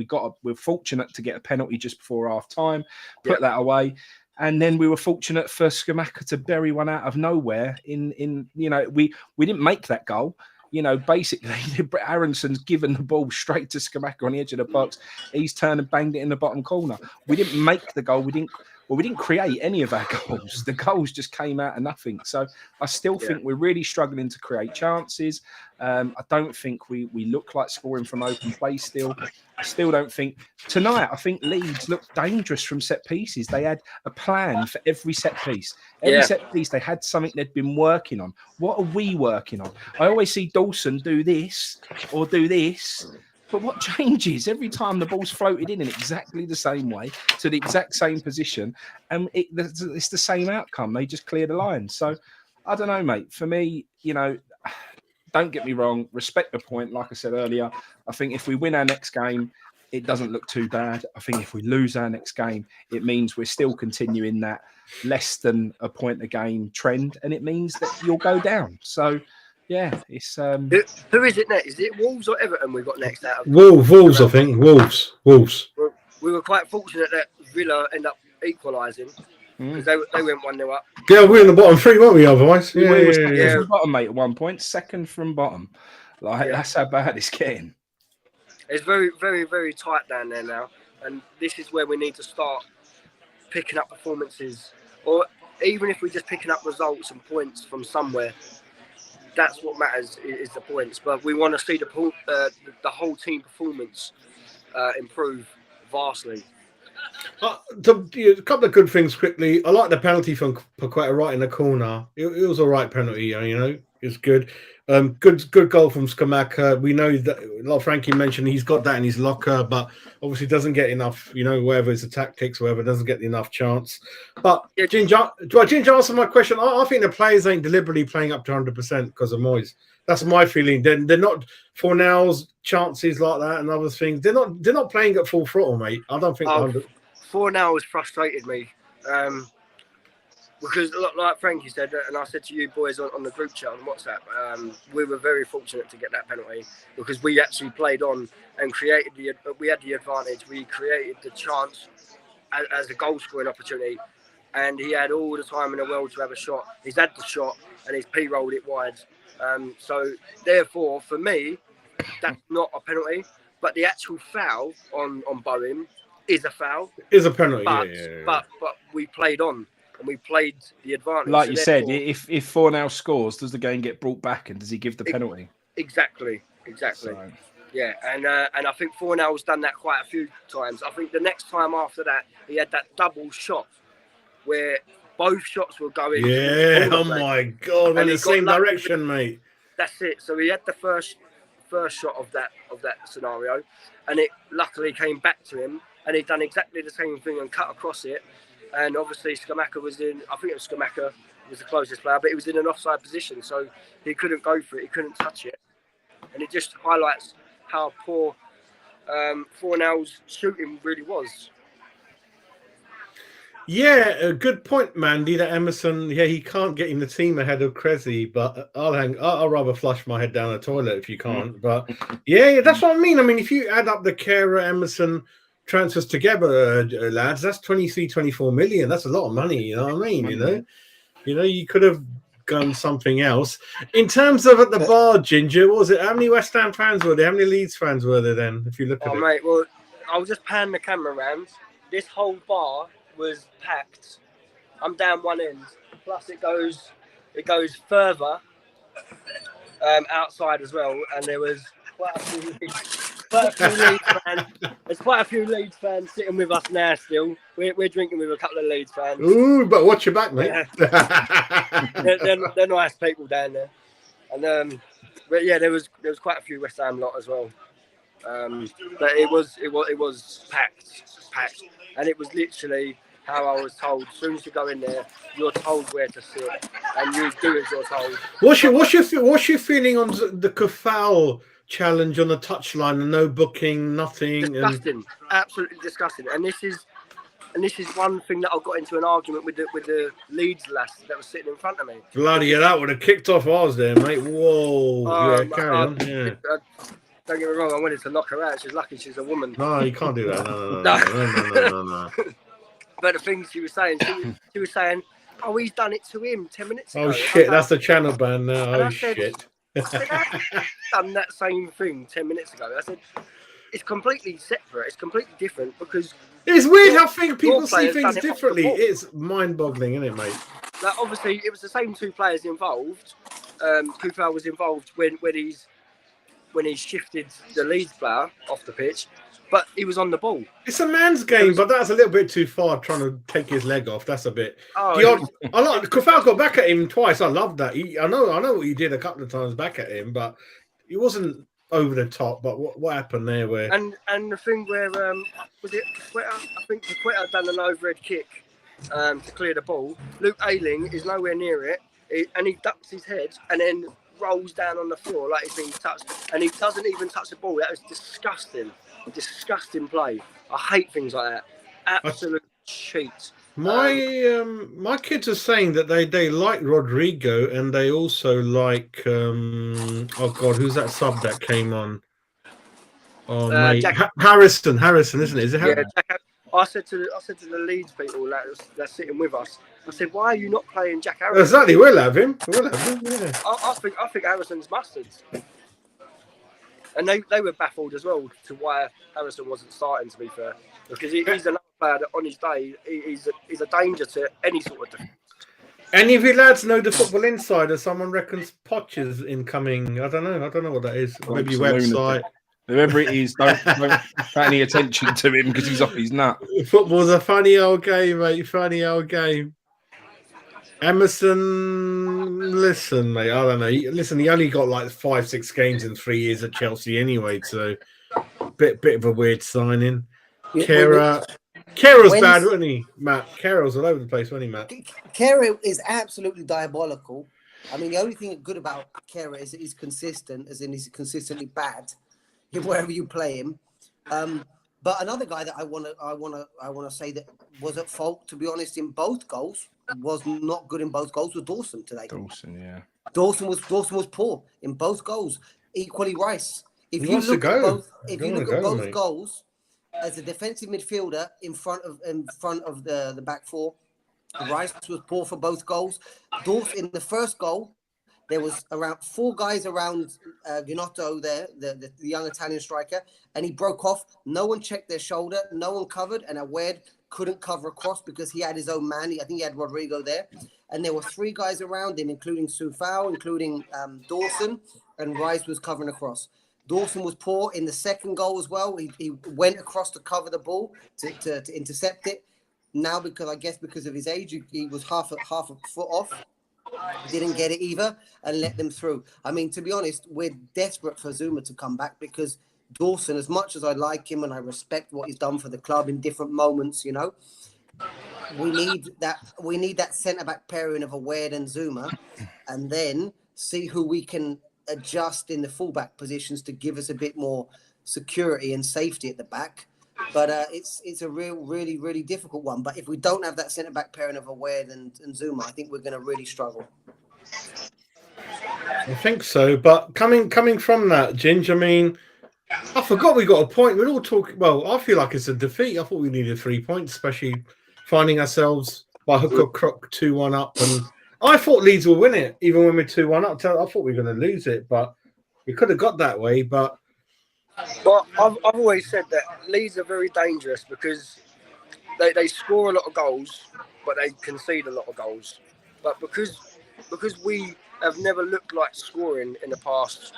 we're fortunate to get a penalty just before half time, put that away. And then we were fortunate for Scamacca to bury one out of nowhere. We didn't make that goal. Basically, Aronson's given the ball straight to Scamacca on the edge of the box. He's turned and banged it in the bottom corner. We didn't make the goal. We didn't create any of our goals. The goals just came out of nothing. So I still think we're really struggling to create chances. I don't think we look like scoring from open play still. I still don't think tonight. I think Leeds looked dangerous from set pieces. They had a plan for every set piece. Every set piece, they had something they'd been working on. What are we working on? I always see Dawson do this or do this. But what changes every time the ball's floated in exactly the same way to the exact same position, and it's the same outcome. They just clear the line. So I don't know, mate. For me, don't get me wrong. Respect the point. Like I said earlier, I think if we win our next game, it doesn't look too bad. I think if we lose our next game, it means we're still continuing that less than a point a game trend, and it means that you'll go down. So. Yeah, it's who is it next? Is it Wolves or Everton we got next out of Wolves, I think. Wolves. We were quite fortunate that Villa ended up equalising because they went 1-0 up. Yeah, we're in the bottom three, weren't we? Otherwise, we were second from bottom, mate. At one point, second from bottom. That's how bad it's getting. It's very, very, very tight down there now, and this is where we need to start picking up performances, or even if we're just picking up results and points from somewhere. That's what matters is the points, but we want to see the whole team performance improve vastly. A couple of good things quickly. I like the penalty from Paqueta right in the corner. It was a right penalty, it's good. Good goal from Scamacca. We know that, like Frankie mentioned, he's got that in his locker, but obviously doesn't get enough, whether it's the tactics, whatever, doesn't get enough chance. But Ginger, do I answer my question? I think the players ain't deliberately playing up to 100% because of Moyes. That's my feeling. They're not Fornell's chances like that and other things. They're not playing at full throttle, mate. I don't think. Fornell has frustrated me. Because, like Frankie said, and I said to you boys on the group chat on WhatsApp, we were very fortunate to get that penalty because we actually played on and we had the advantage. We created the chance as a goal scoring opportunity, and he had all the time in the world to have a shot. He's had the shot and he's P-rolled it wide. So, therefore, for me, that's not a penalty. but the actual foul on Bowen is a foul. Is a penalty, but we played on and we played the advantage. Like you said, if Fornal scores, does the game get brought back and does he give the penalty? Exactly. So. Yeah, and I think Fornal's done that quite a few times. I think the next time after that, he had that double shot where both shots were going. Yeah, oh my God, in the same direction, mate. That's it. So he had the first shot of that scenario, and it luckily came back to him, and he'd done exactly the same thing and cut across it. And obviously Skamaka was in, I think it was Skamaka was the closest player, but he was in an offside position, so he couldn't go for it, he couldn't touch it. And it just highlights how poor Fornal's shooting really was. Yeah, a good point, Mandy, that Emerson, he can't get in the team ahead of Cressy, but I'll rather flush my head down the toilet if you can't. But yeah, that's what I mean. I mean, if you add up the Kehrer, Emerson transfers together, lads, that's 23, 24 million. That's a lot of money, you know what I mean? You know, you could have done something else. In terms of at the bar, Ginger, what was it? How many West Ham fans were there? How many Leeds fans were there then, if you look at it? Mate, well, I'll just pan the camera around. This whole bar was packed. I'm down one end. Plus it goes further outside as well, and there was quite a few Leeds fans. There's quite a few Leeds fans sitting with us now. Still, we're drinking with a couple of Leeds fans. Ooh, but watch your back, mate. they're nice people down there, and but yeah, there was quite a few West Ham lot as well. But it was packed, and it was literally how I was told. As soon as you go in there, you're told where to sit, and you do as you're told. What's your feeling on the Kafal challenge on the touchline and no booking, nothing? Disgusting, absolutely disgusting. And this is one thing that I got into an argument with the Leeds lass that was sitting in front of me. Bloody hell, that would have kicked off ours there, mate. Whoa, carry on. Yeah. Don't get me wrong, I wanted to knock her out. She's lucky she's a woman. No, you can't do that. No. But the things she was saying, she was saying, oh, he's done it to him 10 minutes ago. Oh, shit, that's the channel ban now. Oh, shit. I said, I've done that same thing 10 minutes ago. I said, it's completely separate. It's completely different because... It's weird how people see things differently. It's mind-boggling, isn't it, mate? Like, obviously, it was the same two players involved. Kufal was involved when he shifted the Leeds player off the pitch. But he was on the ball. It's a man's game, but that's a little bit too far trying to take his leg off. That's a bit. Kufal got back at him twice. I love that. I know what he did a couple of times back at him, but he wasn't over the top. But what happened there? Where and the thing where was it Quitter? I think Quitter done an overhead kick to clear the ball. Luke Ayling is nowhere near it, and he ducks his head and then rolls down on the floor like he's been touched, and he doesn't even touch the ball. That was disgusting. Disgusting play. I hate things like that. Absolute cheat. My kids are saying that they like Rodrigo and they also like oh god, who's that sub that came on? Oh mate, Harrison, isn't it? Is it Harrison? Yeah, I said to the Leeds people that's sitting with us, I said, why are you not playing Jack Harrison? Exactly, we'll have him. Yeah. I think Harrison's mustard. And they were baffled as well to why Harrison wasn't starting, to be fair. Because he's another player that on his day, he's a danger to any sort of defence. Any of you lads know the Football Insider? Someone reckons Poch is incoming. I don't know what that is. Maybe website. Whoever it is, don't pay any attention to him because he's off his nut. Football's a funny old game, mate. Funny old game. Emerson, listen, mate, I don't know. He only got like 5-6 games in 3 years at Chelsea anyway, so bit of a weird signing. Kehrer was bad, wasn't he, Matt? Kehrer was all over the place, wasn't he, Matt? Kehrer is absolutely diabolical. I mean, the only thing good about Kehrer is that he's consistent, as in he's consistently bad wherever you play him. But another guy that I wanna say that was at fault, to be honest, in both goals, was not good in both goals, was Dawson today. Dawson was poor in both goals. Equally Rice. If you look at both goals, as a defensive midfielder in front of the back four, Rice was poor for both goals. Dawson in the first goal, There was around 4 guys around Ginotto there, the young Italian striker, and he broke off. No one checked their shoulder. No one covered, and Awed couldn't cover across because he had his own man. I think he had Rodrigo there. And there were 3 guys around him, including Soufal, including Dawson, and Rice was covering across. Dawson was poor in the second goal as well. He went across to cover the ball to intercept it. Now, because of his age, he was half a foot off. Didn't get it either and let them through. I mean, to be honest, we're desperate for Zuma to come back because Dawson, as much as I like him and I respect what he's done for the club in different moments, you know, we need that centre-back pairing of Awed and Zuma, and then see who we can adjust in the fullback positions to give us a bit more security and safety at the back. But it's a really, really difficult one. But if we don't have that centre-back pairing of Awed and Zuma, I think we're going to really struggle. I think so. But coming from that, Ginge, I mean, I forgot we got a point. We're all talking. Well, I feel like it's a defeat. I thought we needed 3 points, especially finding ourselves by hook or crook 2-1 up. And I thought Leeds will win it, even when we're 2-1 up. I thought we were going to lose it, but we could have got that way. But I've always said that Leeds are very dangerous because they score a lot of goals, but they concede a lot of goals. But because we have never looked like scoring in the past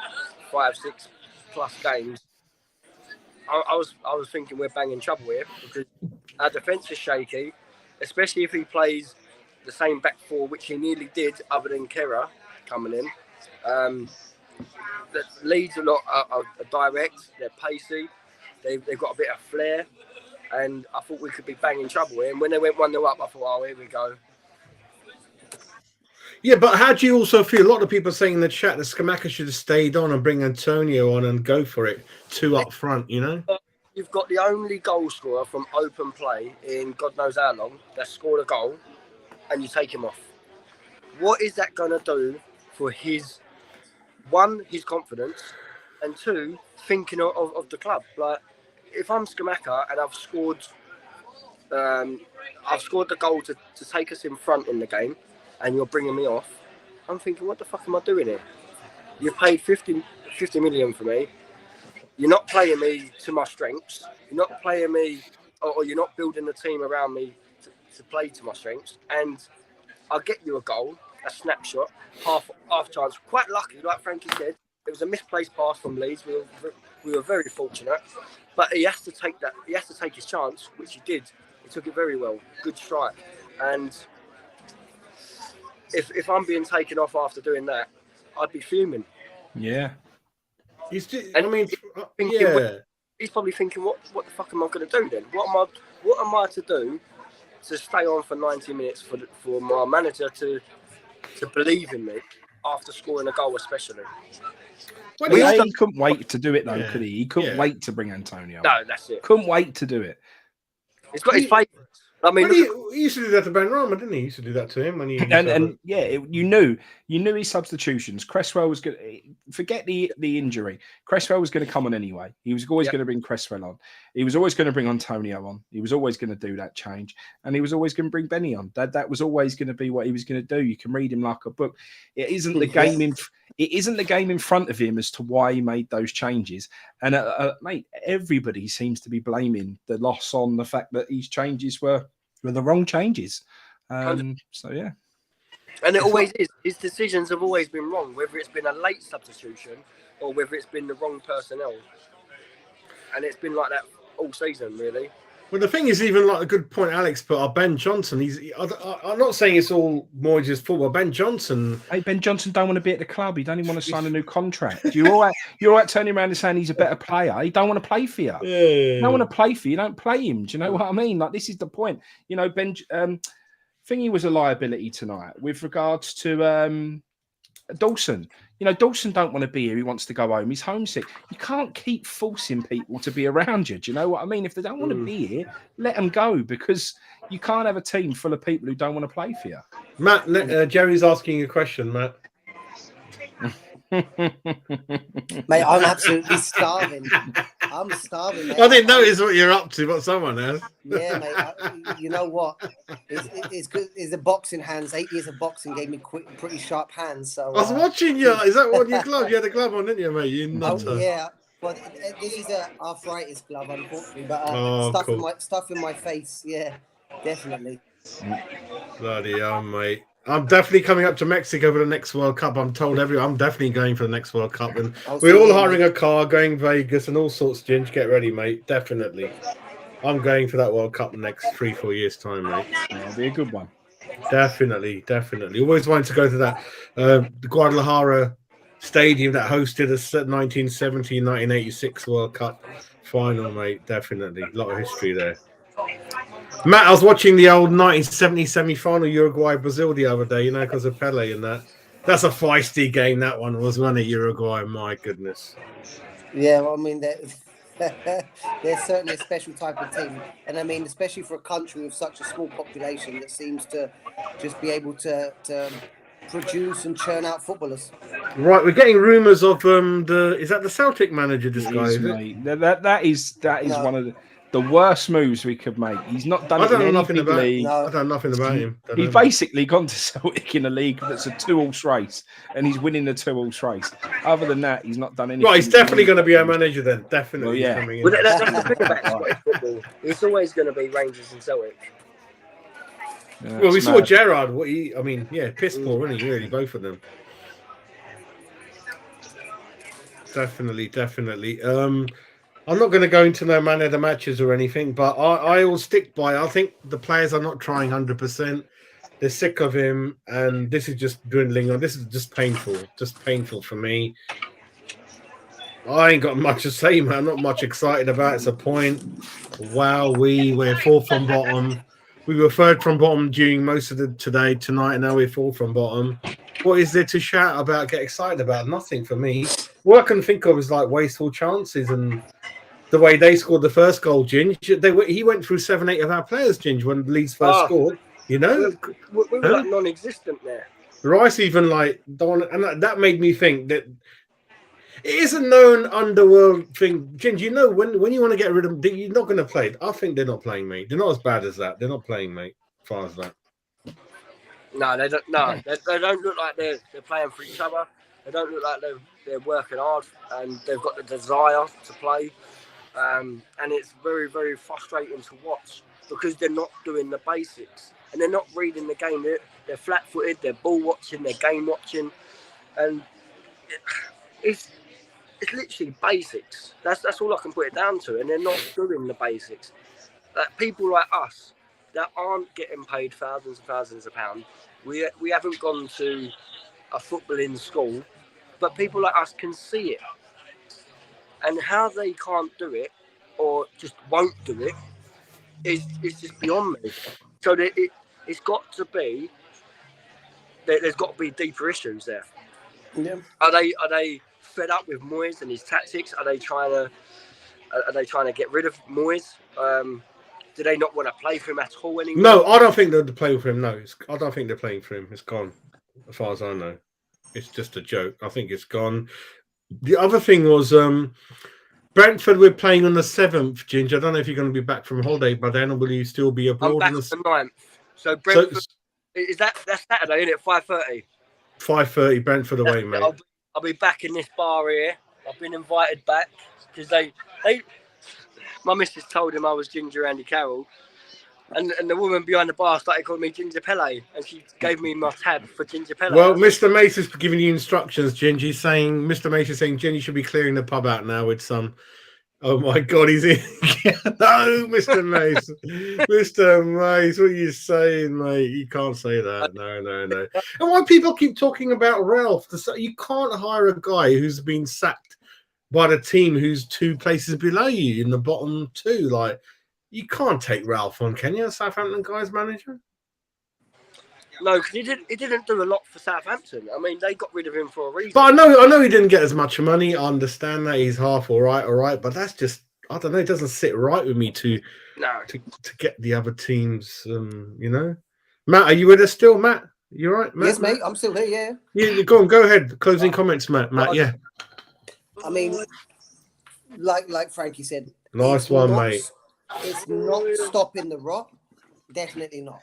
5-6 plus games, I was thinking we're banging trouble here because our defence is shaky, especially if he plays the same back 4, which he nearly did, other than Kera coming in. The Leeds are direct, they're pacey, they've got a bit of flair, and I thought we could be banging trouble here. And when they went 1-0 up, I thought, oh, here we go. Yeah, but how do you also feel? A lot of people are saying in the chat that Scamacca should have stayed on and bring Antonio on and go for it 2 up front, you know? You've got the only goal scorer from open play in God knows how long that scored a goal, and you take him off. What is that going to do for his confidence, and 2, thinking of the club? Like, if I'm Scamacca and I've scored the goal to take us in front in the game, and you're bringing me off, I'm thinking, what the fuck am I doing here? You've paid 50 million for me. You're not playing me to my strengths. You're not playing me, or you're not building the team around me to play to my strengths. And I'll get you a goal, a snapshot, half chance. Quite lucky, like Frankie said. It was a misplaced pass from Leeds. We were very fortunate. But he has to take that. He has to take his chance, which he did. He took it very well. Good strike. And if I'm being taken off after doing that, I'd be fuming. Yeah. He's probably thinking, what the fuck am I going to do then? What am I to do to stay on for 90 minutes for my manager to believe in me after scoring a goal, especially? Well, he couldn't wait to do it though, could he? He couldn't wait to bring Antonio. No, that's it. Couldn't wait to do it. He's got his favourites. I mean, he used to do that to Ben Rama, didn't he? He used to do that to him when he. You knew his substitutions. Cresswell was going to forget the injury. Cresswell was going to come on anyway. He was always going to bring Cresswell on. He was always going to bring Antonio on. He was always going to do that change, and he was always going to bring Benny on. That was always going to be what he was going to do. You can read him like a book. It isn't the game in front of him as to why he made those changes. And mate, everybody seems to be blaming the loss on the fact that these changes were the wrong changes. So yeah, and it always is. His decisions have always been wrong, whether it's been a late substitution or whether it's been the wrong personnel. And it's been like that all season, really. Well, the thing is, even like a good point Alex put up, Ben Johnson. I'm not saying it's all Moyes' fault, but Ben Johnson. Hey, Ben Johnson don't want to be at the club. He don't even want to sign a new contract. You're all right turning around and saying he's a better player. He don't want to play for you. Yeah. He don't want to play for you. Don't play him. Do you know what I mean? Like, this is the point. You know, Ben Thingy was a liability tonight with regards to Dawson. You know, Dawson don't want to be here. He wants to go home. He's homesick. You can't keep forcing people to be around you. Do you know what I mean? If they don't want to be here, let them go, because you can't have a team full of people who don't want to play for you. Matt, Jerry's asking you a question, Matt. Mate, I'm absolutely starving. I'm starving, mate. I didn't notice what you're up to, but someone has. Yeah, mate. You know what? It's good. It's the boxing hands. 8 years of boxing gave me pretty sharp hands. So I was watching you. Is that one your glove? You had a glove on, didn't you, mate? You nutter. Oh, yeah. Well, this is a arthritis glove, unfortunately, but stuff in my face. Yeah, definitely. Bloody hell, mate. I'm definitely coming up to Mexico for the next World Cup. I'm told I'm definitely going for the next World Cup. And we're all hiring a car, going Vegas and all sorts, Ginge. Get ready, mate. Definitely. I'm going for that World Cup in the next 3-4 years' time, mate. It'll be a good one. Definitely. Always wanted to go to that the Guadalajara stadium that hosted a 1970-1986 World Cup final, mate. Definitely. A lot of history there. Matt, I was watching the old 1970 semi-final Uruguay-Brazil the other day, because of Pele and that. That's a feisty game, that one was, wasn't it, Uruguay? My goodness. Yeah, well, I mean, they're certainly a special type of team. And I mean, especially for a country with such a small population that seems to just be able to produce and churn out footballers. Right, we're getting rumours of is that the Celtic manager, this guy? Is it? That is one of the worst moves we could make. He's not done it in any big league. I don't know nothing about him. He's basically gone to Celtic in a league that's a 2-horse race, and he's winning the 2-horse race. Other than that, he's not done anything. Right, he's definitely going to be our manager then. Definitely. Well, yeah. Well, that's the thing about Scottish football. It's always going to be Rangers and Celtic. Yeah, well, we saw Gerrard. Piss poor, wasn't he? Really, both of them. Definitely. I'm not going to go into no man of the matches or anything, but I will stick by. I think the players are not trying 100%. They're sick of him, and this is just dwindling on. This is just painful for me. I ain't got much to say, man. I'm not much excited about. It's a point. Wow, we're fourth from bottom. We were third from bottom during most of tonight, and now we're fourth from bottom. What is there to shout about, get excited about? Nothing for me. What I can think of is like wasteful chances and the way they scored the first goal, Ginge. He went through 7-8 of our players, Ginge, when Leeds first scored. We were like non-existent there. Rice even and that made me think that it is a known underworld thing. Ginge, when you want to get rid of them, you're not going to play. I think they're not playing, mate. They're not as bad as that. They're not playing, mate, as far as that. No, they don't. No, they don't look like they're playing for each other. They don't look like they're working hard and they've got the desire to play. And it's very, very frustrating to watch because they're not doing the basics and they're not reading the game. They're flat-footed. They're ball watching. They're game watching, and it's literally basics. That's all I can put it down to. And they're not doing the basics. People like us that aren't getting paid thousands and thousands of pounds. We haven't gone to a footballing school, but people like us can see it. And how they can't do it or just won't do it is just beyond me. So it's got to be, there's got to be deeper issues there. Yeah. Are they fed up with Moyes and his tactics? Are they trying to get rid of Moyes? Do they not want to play for him at all anymore? No, I don't think they'll play for him. No, I don't think they're playing for him. It's gone, as far as I know. It's just a joke. I think it's gone. The other thing was Brentford. We're playing on the 7th, Ginge. I don't know if you're going to be back from holiday by then, or will you still be abroad? I'm back on the 9th. So Brentford, that's Saturday, isn't it? 5:30. 5:30, Brentford away, mate. I'll be back in this bar here. I've been invited back because my missus told him I was Ginger Andy Carroll, and the woman behind the bar started calling me Ginger Pele, and she gave me my tab for Ginger Pele. Well, Mr. Mace is giving you instructions, Ginger. Mr. Mace is saying, Jen, you should be clearing the pub out now with some. Oh my God, he's in. No, Mr. Mace. Mr. Mace, what are you saying, mate? You can't say that. No. And why people keep talking about Ralph? You can't hire a guy who's been sacked by the team who's 2 places below you in the bottom 2. Like, you can't take Ralph on, can you? Southampton guy's manager? No, because he didn't do a lot for Southampton. I mean, they got rid of him for a reason. But I know he didn't get as much money. I understand that he's half all right. But that's just, I don't know. It doesn't sit right with me to get the other teams. Matt, are you with us still, Matt? You all right, Matt? Yes, mate. I'm still here. Yeah. Yeah, go on. Go ahead. Closing comments, Matt. Yeah. I mean, like Frankie said, Nice one, mate. It's not stopping the rot. Definitely not.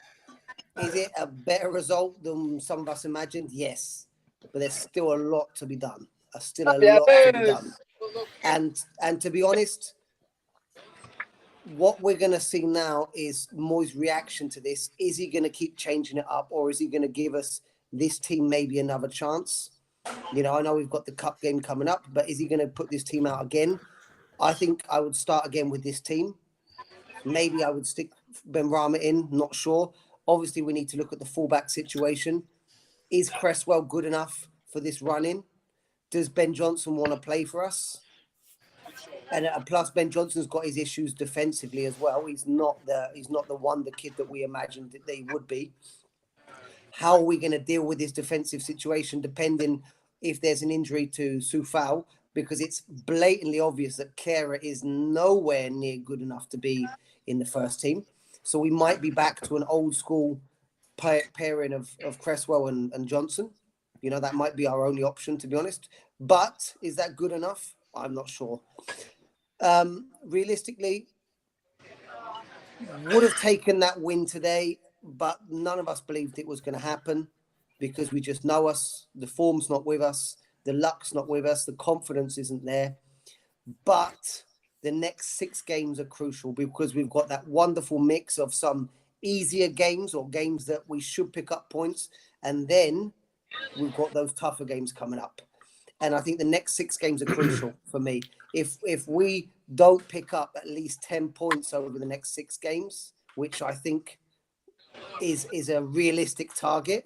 Is it a better result than some of us imagined? Yes, but there's still a lot to be done. And to be honest, what we're going to see now is Moyes' reaction to this. Is he going to keep changing it up, or is he going to give us this team maybe another chance? You know, I know we've got the cup game coming up, but is he going to put this team out again? I think I would start again with this team. Maybe I would stick Benrahma in, not sure. Obviously, we need to look at the fullback situation. Is Cresswell good enough for this run-in? Does Ben Johnson want to play for us? And plus, Ben Johnson's got his issues defensively as well. He's not the wonder kid that we imagined that they would be. How are we going to deal with this defensive situation, depending if there's an injury to Soufal? Because it's blatantly obvious that Kehrer is nowhere near good enough to be in the first team. So we might be back to an old school pairing of Cresswell and Johnson. You know, that might be our only option, to be honest. But is that good enough? I'm not sure. Realistically, would have taken that win today, but none of us believed it was going to happen because we just know us. The form's not with us. The luck's not with us. The confidence isn't there. But the next 6 games are crucial because we've got that wonderful mix of some easier games or games that we should pick up points. And then we've got those tougher games coming up. And I think the next 6 games are crucial for me. If we don't pick up at least 10 points over the next 6 games, which I think is a realistic target,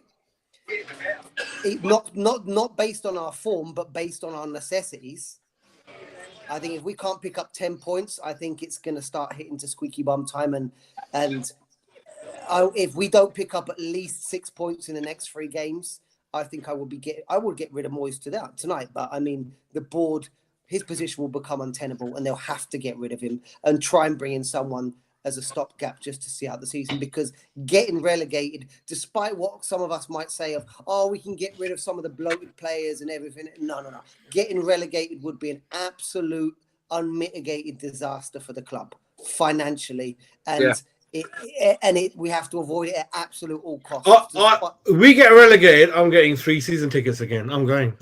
not based on our form, but based on our necessities. I think if we can't pick up 10 points, I think it's going to start hitting to squeaky bum time. And if we don't pick up at least 6 points in the next 3 games, I think I would get rid of Moyes tonight. But I mean, the board, his position will become untenable, and they'll have to get rid of him and try and bring in someone as a stopgap just to see out the season, because getting relegated, despite what some of us might say of, oh, we can get rid of some of the bloated players and everything. No. Getting relegated would be an absolute unmitigated disaster for the club financially. And we have to avoid it at absolute all costs. We get relegated, I'm getting 3 season tickets again. I'm going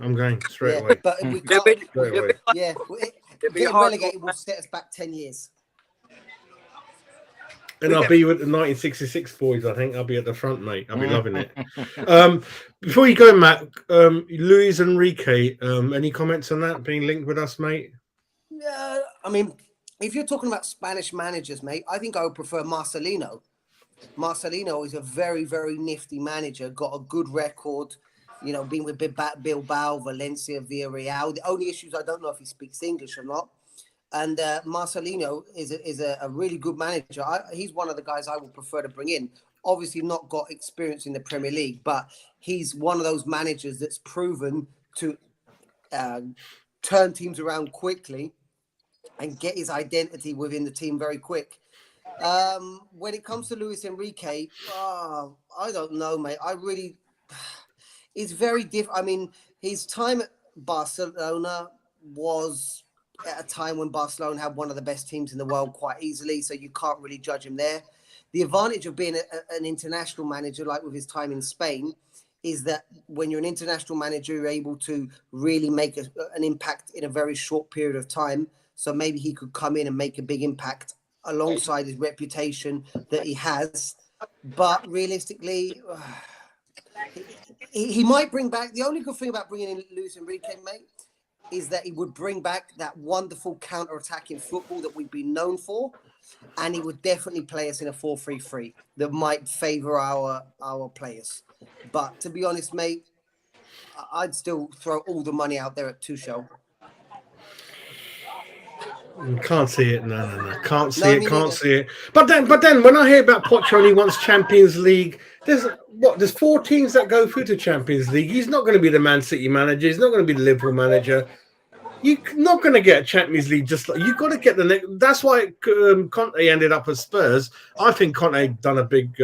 straight away. But we can't, getting relegated will set us back 10 years. And I'll be with the 1966 boys, I think. I'll be at the front, mate. I'll be loving it. Before you go, Matt, Luis Enrique, any comments on that being linked with us, mate? I mean, if you're talking about Spanish managers, mate, I think I would prefer Marcelino. Marcelino is a very, very nifty manager, got a good record, you know, been with Bilbao, Valencia, Villarreal. The only issue is I don't know if he speaks English or not. And Marcelino is a really good manager. He's one of the guys I would prefer to bring in. Obviously not got experience in the Premier League, but he's one of those managers that's proven to turn teams around quickly and get his identity within the team very quick. When it comes to Luis Enrique, I don't know, mate. It's very different. I mean, his time at Barcelona was at a time when Barcelona had one of the best teams in the world quite easily, so you can't really judge him there. The advantage of being an international manager, like with his time in Spain, is that when you're an international manager, you're able to really make an impact in a very short period of time. So maybe he could come in and make a big impact alongside his reputation that he has. But realistically, he might bring back... The only good thing about bringing in Luis Enrique, mate, is that he would bring back that wonderful counter-attacking football that we've been known for. And he would definitely play us in a 4-3-3 that might favour our players. But to be honest, mate, I'd still throw all the money out there at Tuchel. Can't see it. No. Can't see it. But then when I hear about Poch only wants Champions League, there's 4 teams that go through to Champions League. He's not going to be the Man City manager. He's not going to be the Liverpool manager. You're not going to get Champions League just like you've got to get the next. That's why Conte ended up at Spurs. I think Conte done a big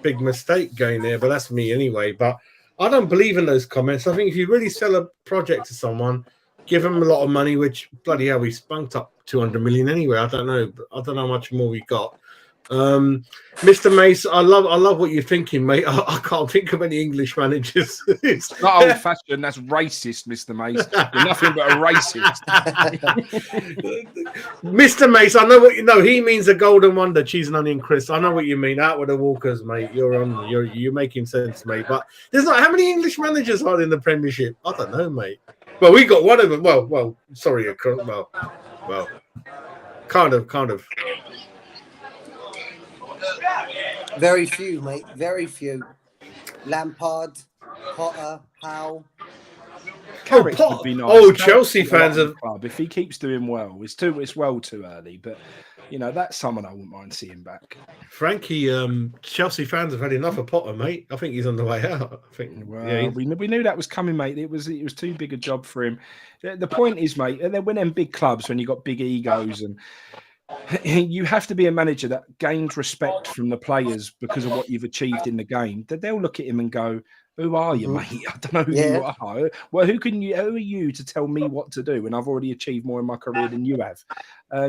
big mistake going there, but that's me anyway. But I don't believe in those comments. I think if you really sell a project to someone, give them a lot of money, which bloody hell, we spunked up 200 million anyway. I don't know how much more we got. Mr. Mace, I love what you're thinking, mate. I can't think of any English managers. It's not old fashioned, that's racist, Mr. Mace. You're nothing but a racist. Mr. Mace, I know what you know. He means a golden wonder, cheese and onion crisp. I know what you mean. Out with the Walkers, mate. You're making sense, mate. But there's not how many English managers are in the Premiership? I don't know, mate. Well, we got one of them. Well, sorry, well, kind of. Very few, mate. Very few. Lampard, Potter, Howe. Carrick would be nice. Chelsea fans have. Club. If he keeps doing well, it's well too early. But that's someone I wouldn't mind seeing back. Frankie, Chelsea fans have had enough of Potter, mate. I think he's on the way out. I think. Well, we knew that was coming, mate. It was too big a job for him. The point is, mate, when them big clubs, when you got big egos and. You have to be a manager that gains respect from the players because of what you've achieved in the game. That they'll look at him and go, "Who are you, mate? I don't know who you are. Well, who are you to tell me what to do when I've already achieved more in my career than you have?"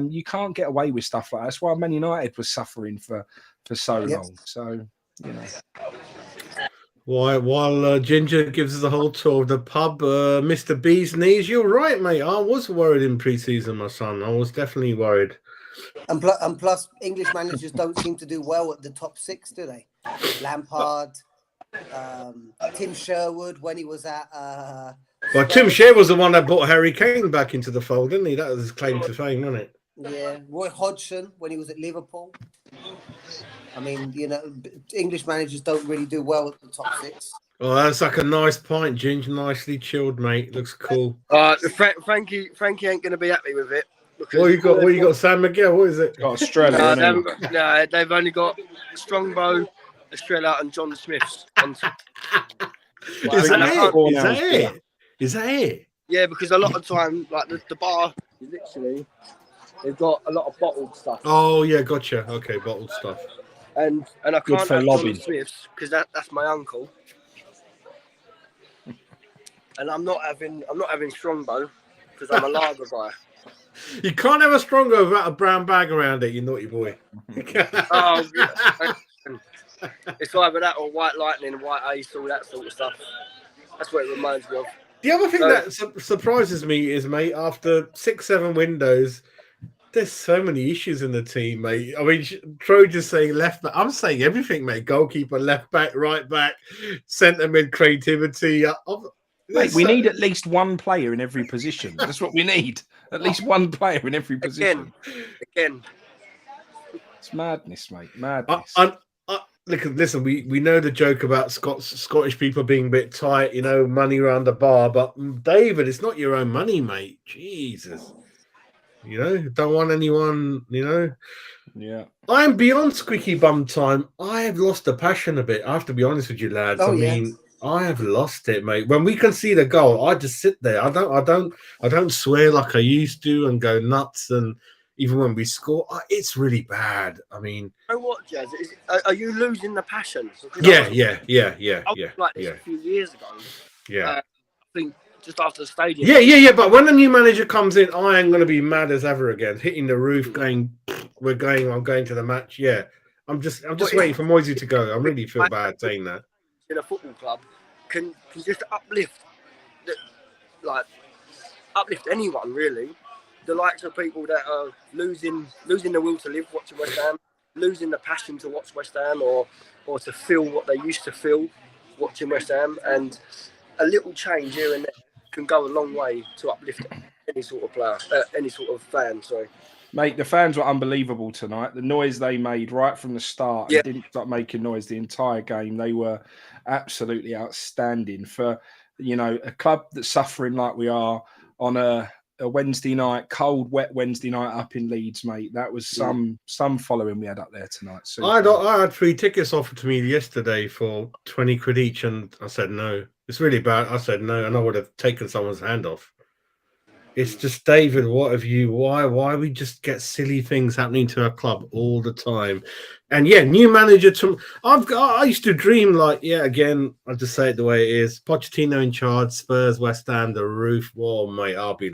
You can't get away with stuff like that. That's why Man United was suffering for so long. So While Ginger gives us a whole tour of the pub, Mr. B's knees, you're right, mate. I was worried in pre-season, my son. I was definitely worried. And plus, English managers don't seem to do well at the top six, do they? Lampard, Tim Sherwood when he was at. Well, Tim Sherwood was the one that brought Harry Kane back into the fold, didn't he? That was his claim to fame, wasn't it? Yeah, Roy Hodgson when he was at Liverpool. I mean, English managers don't really do well at the top six. Oh, that's like a nice pint, Ginger. Nicely chilled, mate. Looks cool. Frankie ain't going to be happy with it. What you got, San Miguel? What is it? Australia. No, they've only got Strongbow, Estrella, and John Smith's. Is that it? Yeah, because a lot of time, like the bar, literally, they've got a lot of bottled stuff. Oh yeah, gotcha. Okay, bottled stuff. And I can't have John Smith's because that's my uncle. And I'm not having Strongbow because I'm a lager guy. You can't have a Strongbow without a brown bag around it, you naughty boy. Oh, yeah. It's either that or White Lightning, White Ace, all that sort of stuff. That's what it reminds me of. The other thing that surprises me is, mate, after 6-7 windows, there's so many issues in the team, mate. I mean, Trojan's saying left back. I'm saying everything, mate. Goalkeeper, left back, right back, centre mid, creativity. Mate, we need at least one player in every position. That's what we need. At least one player in every position. Again. It's madness, mate. Madness. Listen, we know the joke about Scottish people being a bit tight, money around the bar. But David, it's not your own money, mate. Jesus. Don't want anyone, Yeah. I'm beyond squeaky bum time. I have lost the passion a bit. I have to be honest with you, lads. I have lost it, mate. When we concede a goal, I just sit there. I don't swear like I used to and go nuts. And even when we score, it's really bad. I mean, you know what, Jazz? Are you losing the passion? Yeah. I was like this a few years ago. Yeah, I think just after the stadium. Yeah. But when a new manager comes in, I am going to be mad as ever again, hitting the roof, I'm going to the match. Yeah, I'm just waiting for Moisey to go. I really feel bad saying that. In a football club can just uplift anyone really. The likes of people that are losing the will to live watching West Ham, losing the passion to watch West Ham or to feel what they used to feel watching West Ham, and a little change here and there can go a long way to uplift any sort of player, any sort of fan. Sorry. Mate, the fans were unbelievable tonight. The noise they made right from the start, they didn't stop making noise the entire game. They were absolutely outstanding for, a club that's suffering like we are on a Wednesday night, cold, wet Wednesday night up in Leeds, mate. That was some following we had up there tonight. So I had 3 tickets offered to me yesterday for 20 quid each, and I said no. It's really bad. I said no, and I would have taken someone's hand off. It's just, David, what have you? Why we just get silly things happening to our club all the time? And yeah, new manager. I used to dream again. I'll just say it the way it is. Pochettino in charge, Spurs, West Ham, the roof. Whoa, mate, I'll be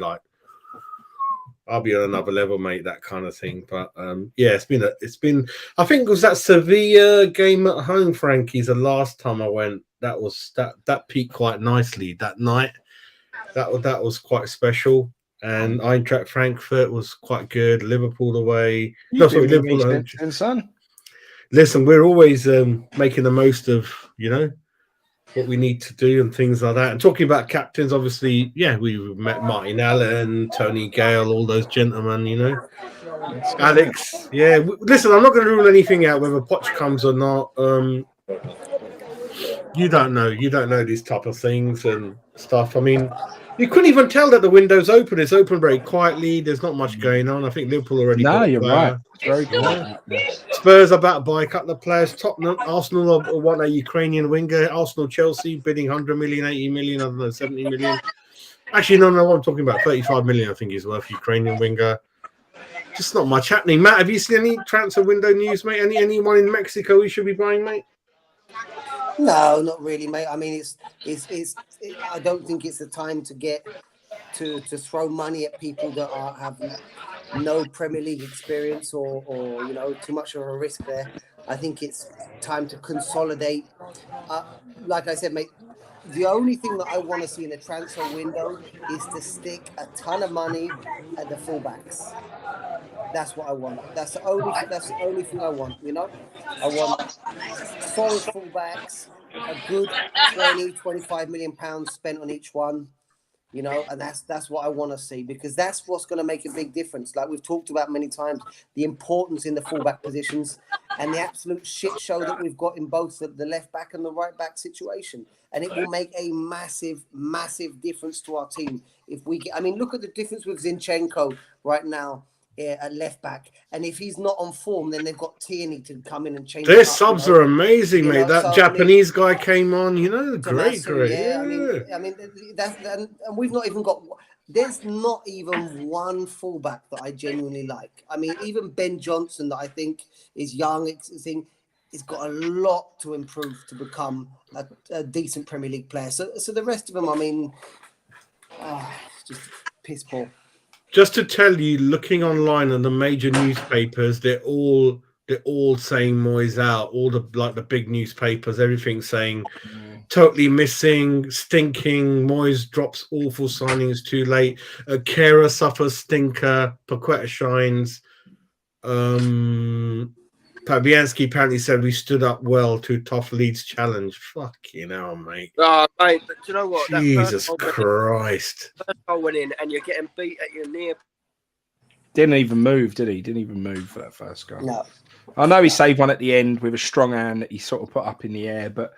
on another level, mate. That kind of thing. But yeah, it's been. I think it was that Sevilla game at home, Frankie's the last time I went. That peaked quite nicely that night. That was quite special. And Eintracht Frankfurt was quite good. Liverpool away. Liverpool. Son. Listen, we're always making the most of what we need to do and things like that. And talking about captains, obviously, yeah, we met Martin Allen, Tony Gale, all those gentlemen. Alex. Yeah, listen, I'm not going to rule anything out whether Poch comes or not. You don't know these type of things and stuff. I mean, you couldn't even tell that the window's open. It's open very quietly. There's not much going on. I think Liverpool already. No, you're right. It's very good. Spurs are about to buy a couple of players. Tottenham, Arsenal want a Ukrainian winger. Arsenal, Chelsea bidding 100 million, 80 million, I don't know, 70 million. Actually, no, I'm talking about 35 million. I think he's worth Ukrainian winger. Just not much happening. Matt, have you seen any transfer window news, mate? Anyone in Mexico we should be buying, mate? No, not really, mate. I mean, I don't think it's the time to get to throw money at people that have no Premier League experience or too much of a risk there. I think it's time to consolidate. Like I said, mate, the only thing that I want to see in the transfer window is to stick a ton of money at the fullbacks. That's what I want. That's the only thing I want, I want solid fullbacks, a good 20-25 million pounds spent on each one, and that's what I want to see, because that's what's going to make a big difference. Like we've talked about many times, the importance in the fullback positions and the absolute shit show that we've got in both the left back and the right back situation. And it will make a massive, massive difference to our team. If we get, look at the difference with Zinchenko right now. At left back, and if he's not on form, then they've got Tierney to come in and change. Their subs are amazing, mate. That Japanese guy came on, great. Yeah, and we've not even got. There's not even one fullback that I genuinely like. Even Ben Johnson, that I think is young, he's got a lot to improve to become a decent Premier League player. So the rest of them, just piss poor. Just to tell you, looking online on the major newspapers, they're all saying Moyes out. All the big newspapers, everything's saying totally missing, stinking. Moyes drops awful signings too late. Kera suffers stinker. Paqueta shines. Fabianski apparently said we stood up well to tough Leeds challenge. Fucking hell, mate. Mate, but do you know what? Jesus Christ. First goal went in and you're getting beat at your near. Didn't even move, did he? Didn't even move for that first goal. No. I know he saved one at the end with a strong hand that he sort of put up in the air, but,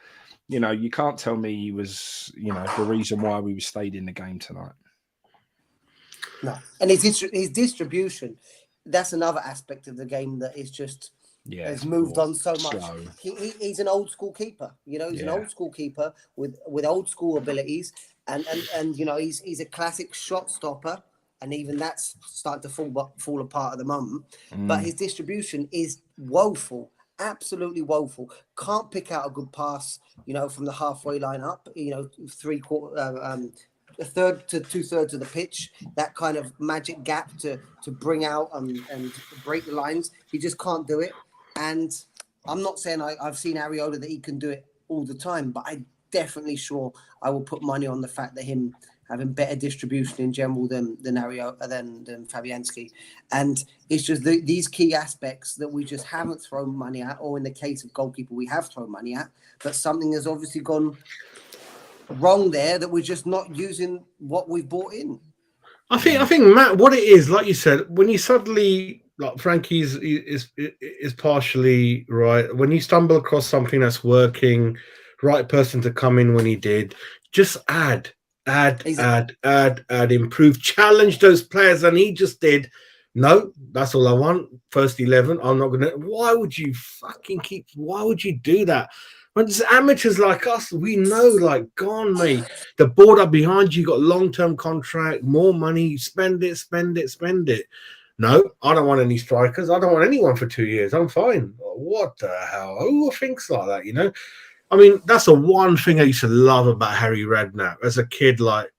you can't tell me he was, the reason why we stayed in the game tonight. No. And his distribution, that's another aspect of the game that is just... has moved on so much. He's an old school keeper. He's an old school keeper with old school abilities, and he's a classic shot stopper, and even that's starting to fall apart at the moment. But his distribution is woeful, absolutely woeful. Can't pick out a good pass, from the halfway line up. A third to 2/3 of the pitch, that kind of magic gap to bring out and break the lines. He just can't do it. And I'm not saying I've seen Areola that he can do it all the time, but I'm definitely sure I will put money on the fact that him having better distribution in general than Areola, than Fabianski. And it's just these key aspects that we just haven't thrown money at, or in the case of goalkeeper, we have thrown money at, but something has obviously gone wrong there, that we're just not using what we've bought in. I think Matt, what it is, like you said, when you suddenly... Like Frankie's is partially right. When you stumble across something that's working, right person to come in when he did, just add, improve, challenge those players, and he just did. No, that's all I want. First 11. I'm not gonna. Why would you do that? When it's amateurs like us, we know, like, gone, mate. The board up behind you, got long-term contract, more money, spend it, spend it, spend it. No, I don't want any strikers. I don't want anyone for 2 years. I'm fine. What the hell? Who thinks like that, you know? I mean, that's the one thing I used to love about Harry Redknapp. As a kid, like,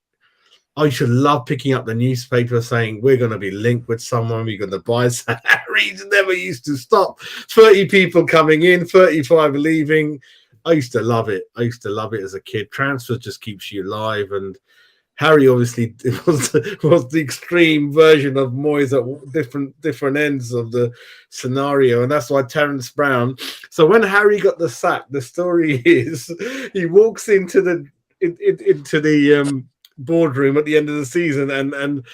I used to love picking up the newspaper saying, we're going to be linked with someone, we're going to buy some. Harry's never used to stop. 30 people coming in, 35 leaving. I used to love it. I used to love it as a kid. Transfer just keeps you alive. And Harry obviously was the extreme version of Moyes at different ends of the scenario, and that's why Terence Brown. So when Harry got the sack, the story is he walks into the boardroom at the end of the season, and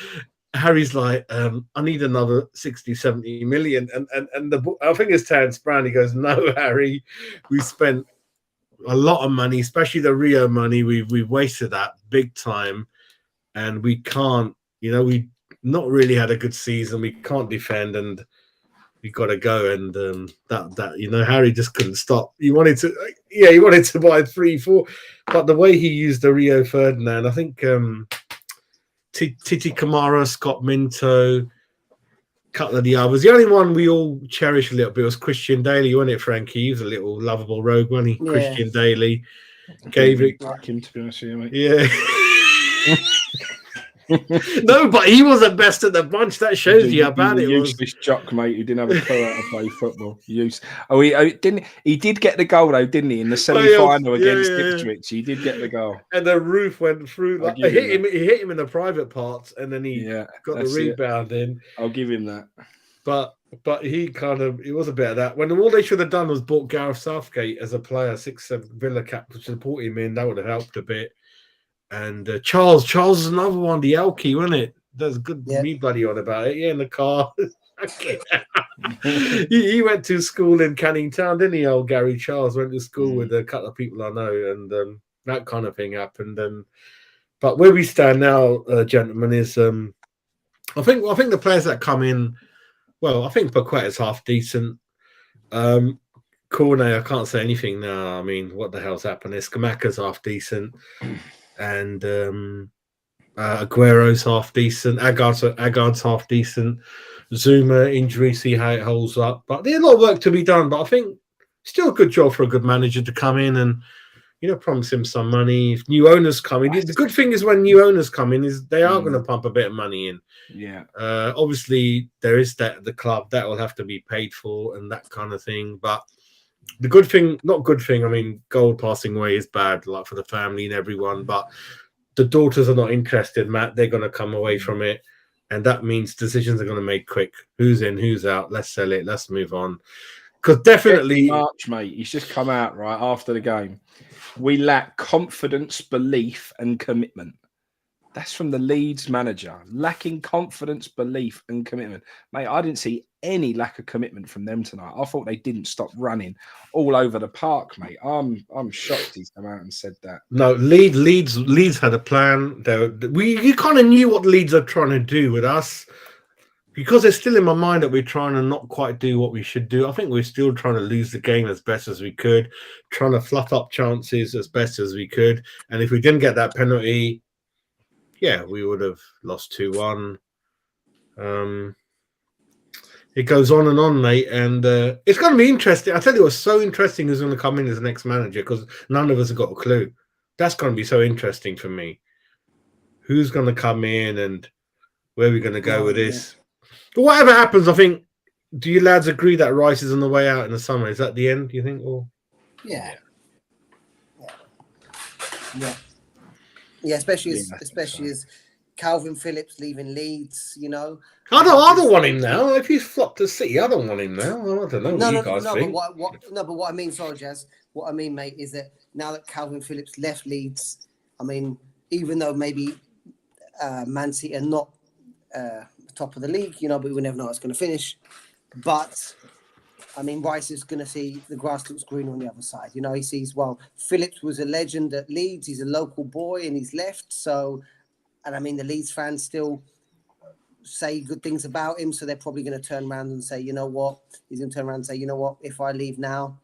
Harry's like, I need another 60, 70 million, and I think it's Terence Brown. He goes, no, Harry, we spent a lot of money, especially the Rio money. We've wasted that big time. And we can't, you know, we not really had a good season. We can't defend, and we got to go. And that you know, Harry just couldn't stop. He wanted to buy 3, 4, but the way he used the Rio Ferdinand, I think Titi Kamara, Scott Minto, a couple of the others. The only one we all cherish a little bit was Christian Daly, wasn't it, Frankie? He was a little lovable rogue, wasn't he? Yeah. Christian Daly gave it. Like him, to be honest with you, mate. Yeah. No, but he was the best of the bunch. That shows you how bad it was. Useless jock, mate, who didn't have a clue how to play football. He did get the goal though, didn't he? In the semi-final against Ipswich, he did get the goal. And the roof went through. Like, he hit him in the private parts, and then he got the rebound in. I'll give him that. But he it was a bit of that. When all they should have done was bought Gareth Southgate as a player, 6'7" Villa cap, to support him in. That would have helped a bit. And Charles is another one, the Elkie, wasn't it? That's good. Me buddy on about it. Yeah, in the car. he went to school in Canning Town, didn't he? Old Gary Charles went to school with a couple of people I know, and that kind of thing happened. But where we stand now, gentlemen, is I think the players that come in. Well, I think Paqueta's half decent. Cornet, I can't say anything now. I mean, what the hell's happened? Skamaka's half decent. And Aguero's half decent. Agard's half decent. Zuma injury, see how it holds up. But there's a lot of work to be done. But I think still a good job for a good manager to come in and, you know, promise him some money. If new owners come in, the good thing is when new owners come in is they are going to pump a bit of money in. Yeah. Obviously, there is that the club that will have to be paid for and that kind of thing. But the good thing, not good thing, I mean, gold passing away is bad, like for the family and everyone, but the daughters are not interested, Matt. They're going to come away from it. And that means decisions are going to make quick. Who's in, who's out? Let's sell it. Let's move on. Because definitely... March, mate. He's just come out, right, after the game. We lack confidence, belief and commitment. That's from the Leeds manager. Lacking confidence, belief and commitment. Mate, I didn't see any lack of commitment from them tonight. I thought they didn't stop running all over the park, mate. I'm shocked he's come out and said that. No, Leeds had a plan. You kind of knew what Leeds are trying to do with us, because it's still in my mind that we're trying to not quite do what we should do. I think we're still trying to lose the game as best as we could, trying to fluff up chances as best as we could. And if we didn't get that penalty, yeah, we would have lost 2-1. It goes on and on, mate, and it's going to be interesting. I tell you what's so interesting who's going to come in as the next manager, because none of us have got a clue. That's going to be so interesting for me. Who's going to come in and where are we going to go with this? But whatever happens, I think, do you lads agree that Rice is on the way out in the summer? Is that the end, do you think? Or Yeah, especially as Calvin Phillips leaving Leeds, you know. I don't want him now. If he's flopped to City, I don't want him now. I don't know what you guys think. But what I mean, sorry, Jazz, what I mean, mate, is that now that Calvin Phillips left Leeds, I mean, even though maybe Man City are not top of the league, you know, but we never know how it's going to finish. But I mean, Rice is going to see the grass looks green on the other side. You know, he sees, well, Phillips was a legend at Leeds. He's a local boy and he's left. So, and I mean, the Leeds fans still say good things about him. So they're probably going to turn around and say, you know what? He's going to turn around and say, you know what? If I leave now,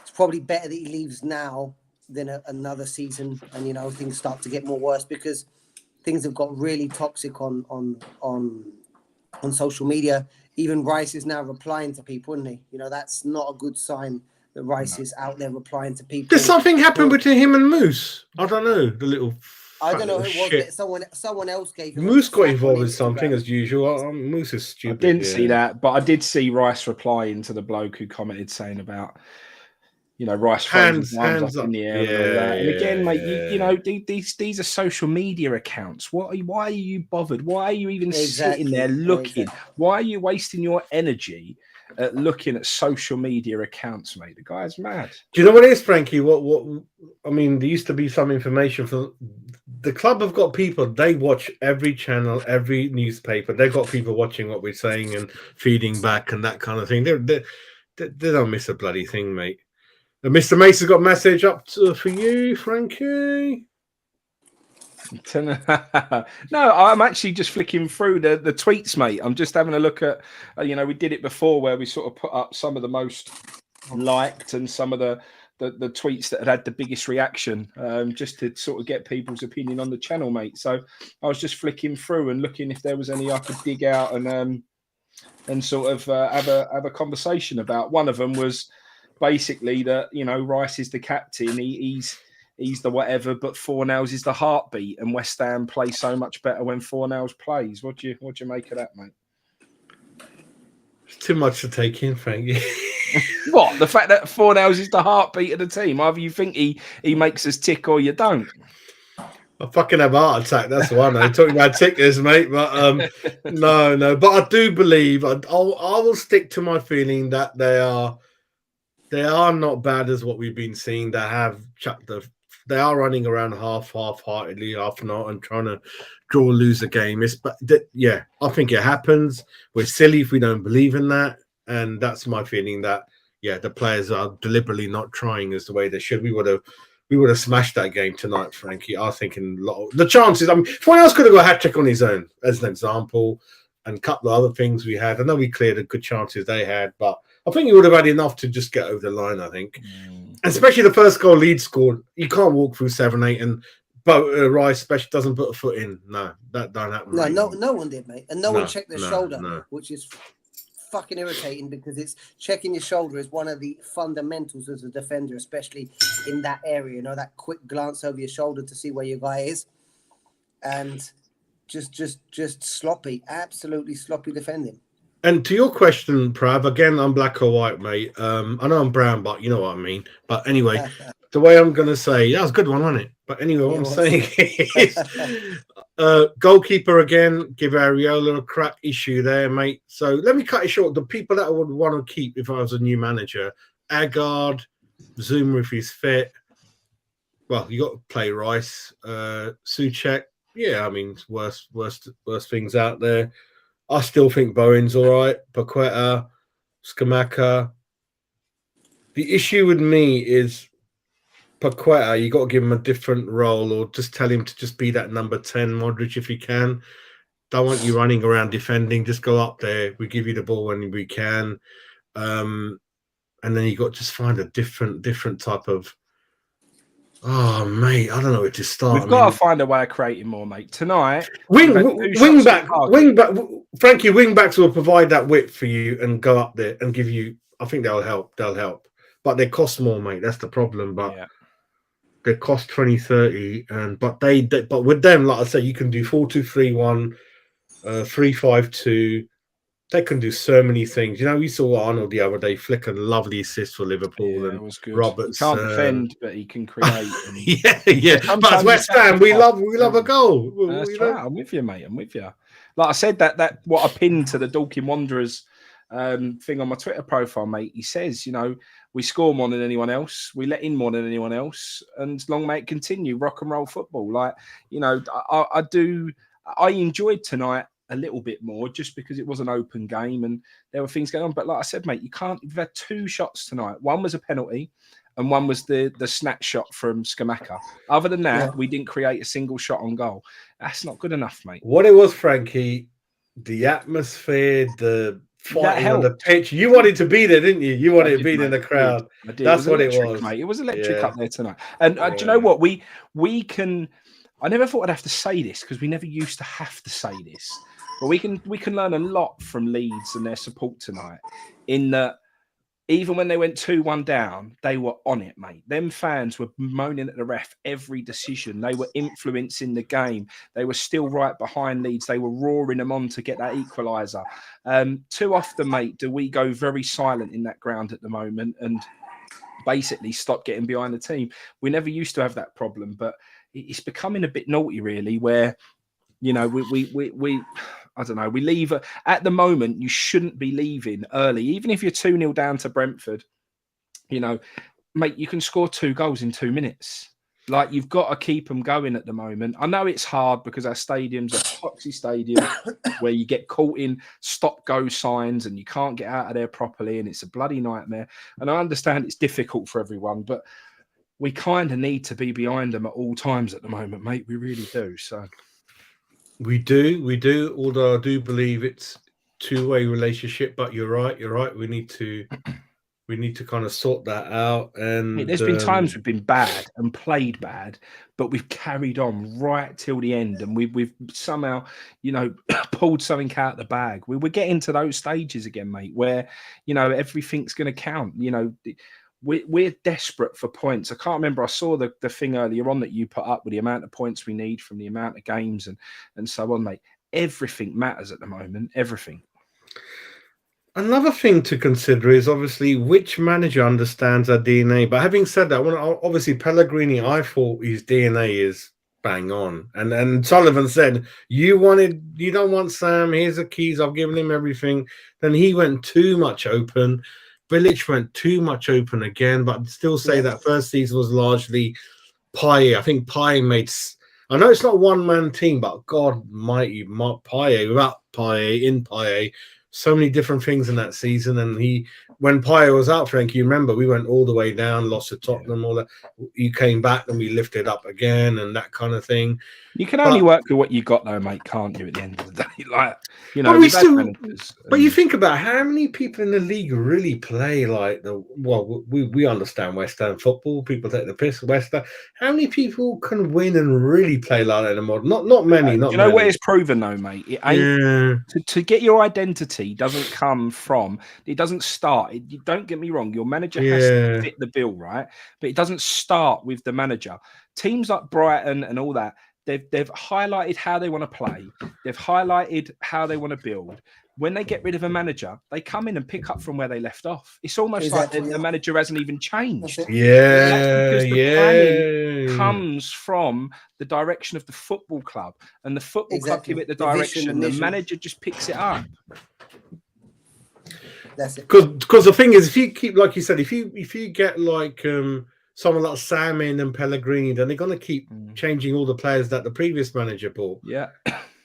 it's probably better that he leaves now than another season, and you know things start to get more worse, because things have got really toxic on social media. Even Rice is now replying to people, isn't he? You know, that's not a good sign that Rice is out there replying to people. Did something happen between him and Moose? I don't know. The little. I don't know who it was, but someone else gave him. Moose got involved with something as usual. Moose is stupid. I didn't see that, but I did see Rice replying to the bloke who commented saying about, you know, Rice hands up in the air and all that. And again, mate, you know, these are social media accounts. Why are you bothered? Why are you even sitting there looking? Why are you wasting your energy at looking at social media accounts, mate? The guy's mad. Do you know what it is, Frankie? What I mean, there used to be some information for the club. Have got people. They watch every channel, every newspaper. They've got people watching what we're saying and feeding back and that kind of thing. They don't miss a bloody thing, mate. Mr. Mason's got a message up for you, Frankie. No, I'm actually just flicking through the tweets, mate. I'm just having a look at, you know, we did it before where we sort of put up some of the most liked and some of the tweets that had the biggest reaction, just to sort of get people's opinion on the channel, mate. So I was just flicking through and looking if there was any I could dig out and sort of have a conversation about. One of them was basically that, you know, Rice is the captain, he's the whatever, but Fornals is the heartbeat, and West Ham play so much better when Fornals plays. What do you make of that, mate? It's too much to take in, Frankie. What, the fact that Fornals is the heartbeat of the team? Either you think he makes us tick or you don't. I fucking have a heart attack. That's one. I'm talking about tickers, mate. But no. But I do believe I will stick to my feeling that they are not bad as what we've been seeing. They are running around half-heartedly, half not, and trying to draw or lose a game. I think it happens. We're silly if we don't believe in that, and that's my feeling. That the players are deliberately not trying as the way they should. We would have smashed that game tonight, Frankie. I was thinking the chances. I mean, someone else could have got a hat trick on his own, as an example, and a couple of other things we had. I know we cleared the good chances they had, but I think he would have had enough to just get over the line, I think. Especially the first goal Leeds scored. You can't walk through 7-8, and Rice especially doesn't put a foot in. No, that don't happen. No one did, mate. And no one checked their shoulder, which is fucking irritating, because it's checking your shoulder is one of the fundamentals as a defender, especially in that area. You know, that quick glance over your shoulder to see where your guy is. And just sloppy, absolutely sloppy defending. And to your question, Prav, again, I'm black or white, mate. I know I'm brown, but you know what I mean. But anyway, the way I'm going to say, that was a good one, wasn't it? But anyway, what I'm saying is, goalkeeper again, give Areola a crack issue there, mate. So let me cut it short. The people that I would want to keep if I was a new manager, Agard, Zuma if he's fit. Well, you got to play Rice, Souček. Yeah, I mean, worst things out there. I still think Bowen's all right. Paqueta, Scamacca. The issue with me is Paqueta, you got to give him a different role, or just tell him to just be that number 10, Modric, if he can. Don't want you running around defending. Just go up there. We give you the ball when we can. And then you got to just find a different type of... Oh, mate, I don't know where to start. We've got to find a way of creating more, mate. Tonight, wing back. Frankie, wing backs will provide that width for you and go up there and give you. I think they'll help. But they cost more, mate. That's the problem. But they cost 20-30, and but with them, like I say, you can do 4-2-3-1, 3-5-2. They can do so many things. You know, we saw Arnold the other day flick a lovely assist for Liverpool, and it was good. Roberts He can't defend, but he can create. And But as West Ham, we love a goal. That's right. I'm with you, mate. I'm with you. Like I said, that what I pinned to the Dorking Wanderers thing on my Twitter profile, mate. He says, you know, we score more than anyone else, we let in more than anyone else, and long may it continue. Rock and roll football, like, you know, I enjoyed tonight a little bit more just because it was an open game and there were things going on. But like I said, mate, you've had 2 shots tonight. One was a penalty and one was the snatch shot from Scamacca. Other than that, we didn't create a single shot on goal. That's not good enough, mate. What it was, Frankie, the atmosphere, the fighting on the pitch. You wanted to be there, didn't you? You wanted to be in the crowd. I did. That's what it electric, was, mate. It was electric up there tonight. And do you know what? We can. I never thought I'd have to say this because we never used to have to say this, but we can learn a lot from Leeds and their support tonight. In that, even when they went 2-1 down, they were on it, mate. Them fans were moaning at the ref every decision. They were influencing the game. They were still right behind Leeds. They were roaring them on to get that equaliser. Too often, mate, do we go very silent in that ground at the moment and basically stop getting behind the team. We never used to have that problem, but it's becoming a bit naughty, really, where, you know, we I don't know, we leave at the moment. You shouldn't be leaving early, even if you're 2-0 down to Brentford. You know, mate, you can score 2 goals in 2 minutes. Like, you've got to keep them going at the moment. I know it's hard because our stadiums are poxy stadiums where you get caught in stop-go signs and you can't get out of there properly, and it's a bloody nightmare. And I understand it's difficult for everyone, but we kind of need to be behind them at all times at the moment, mate. We really do. So we do. Although I do believe it's two-way relationship. But you're right. We need to kind of sort that out. And there's been times we've been bad and played bad, but we've carried on right till the end, and we've somehow, you know, pulled something out of the bag. We're getting to those stages again, mate, where, you know, everything's going to count. You know, we're desperate for points. I can't remember. I saw the thing earlier on that you put up with the amount of points we need from the amount of games and so on, mate. Everything matters at the moment. Everything. Another thing to consider is obviously which manager understands our DNA. But having said that, obviously Pellegrini, I thought his DNA is bang on. And Sullivan said, you don't want Sam, here's the keys, I've given him everything. Then he went too much open. Bilic went too much open again, but I'd still say that first season was largely Payet. I think Payet made... I know it's not a one-man team, but God mighty, Payet, without Payet, in Payet, so many different things in that season. And when Payet was out, Frank, you remember, we went all the way down, lost to Tottenham, all that. You came back and we lifted up again and that kind of thing. You can only work with what you got, though, mate, can't you, at the end of the day? Like, you know, but you think about how many people in the league really play like we understand West Ham football. People take the piss at West Ham. How many people can win and really play like that anymore? Not many. Not you know many. what it's proven, though, mate? It ain't to get your identity doesn't come from. It doesn't start. Don't get me wrong. Your manager has to fit the bill, right? But it doesn't start with the manager. Teams like Brighton and all that. They've highlighted how they want to play. They've highlighted how they want to build. When they get rid of a manager, they come in and pick up from where they left off. It's almost like the manager hasn't even changed. Yeah, the planning comes from the direction of the football club, and the football club give it the direction. The manager just picks it up. That's it. Because the thing is, if you keep, like you said, if you get like someone like Sam in and Pellegrini, then they're going to keep changing all the players that the previous manager bought. Yeah.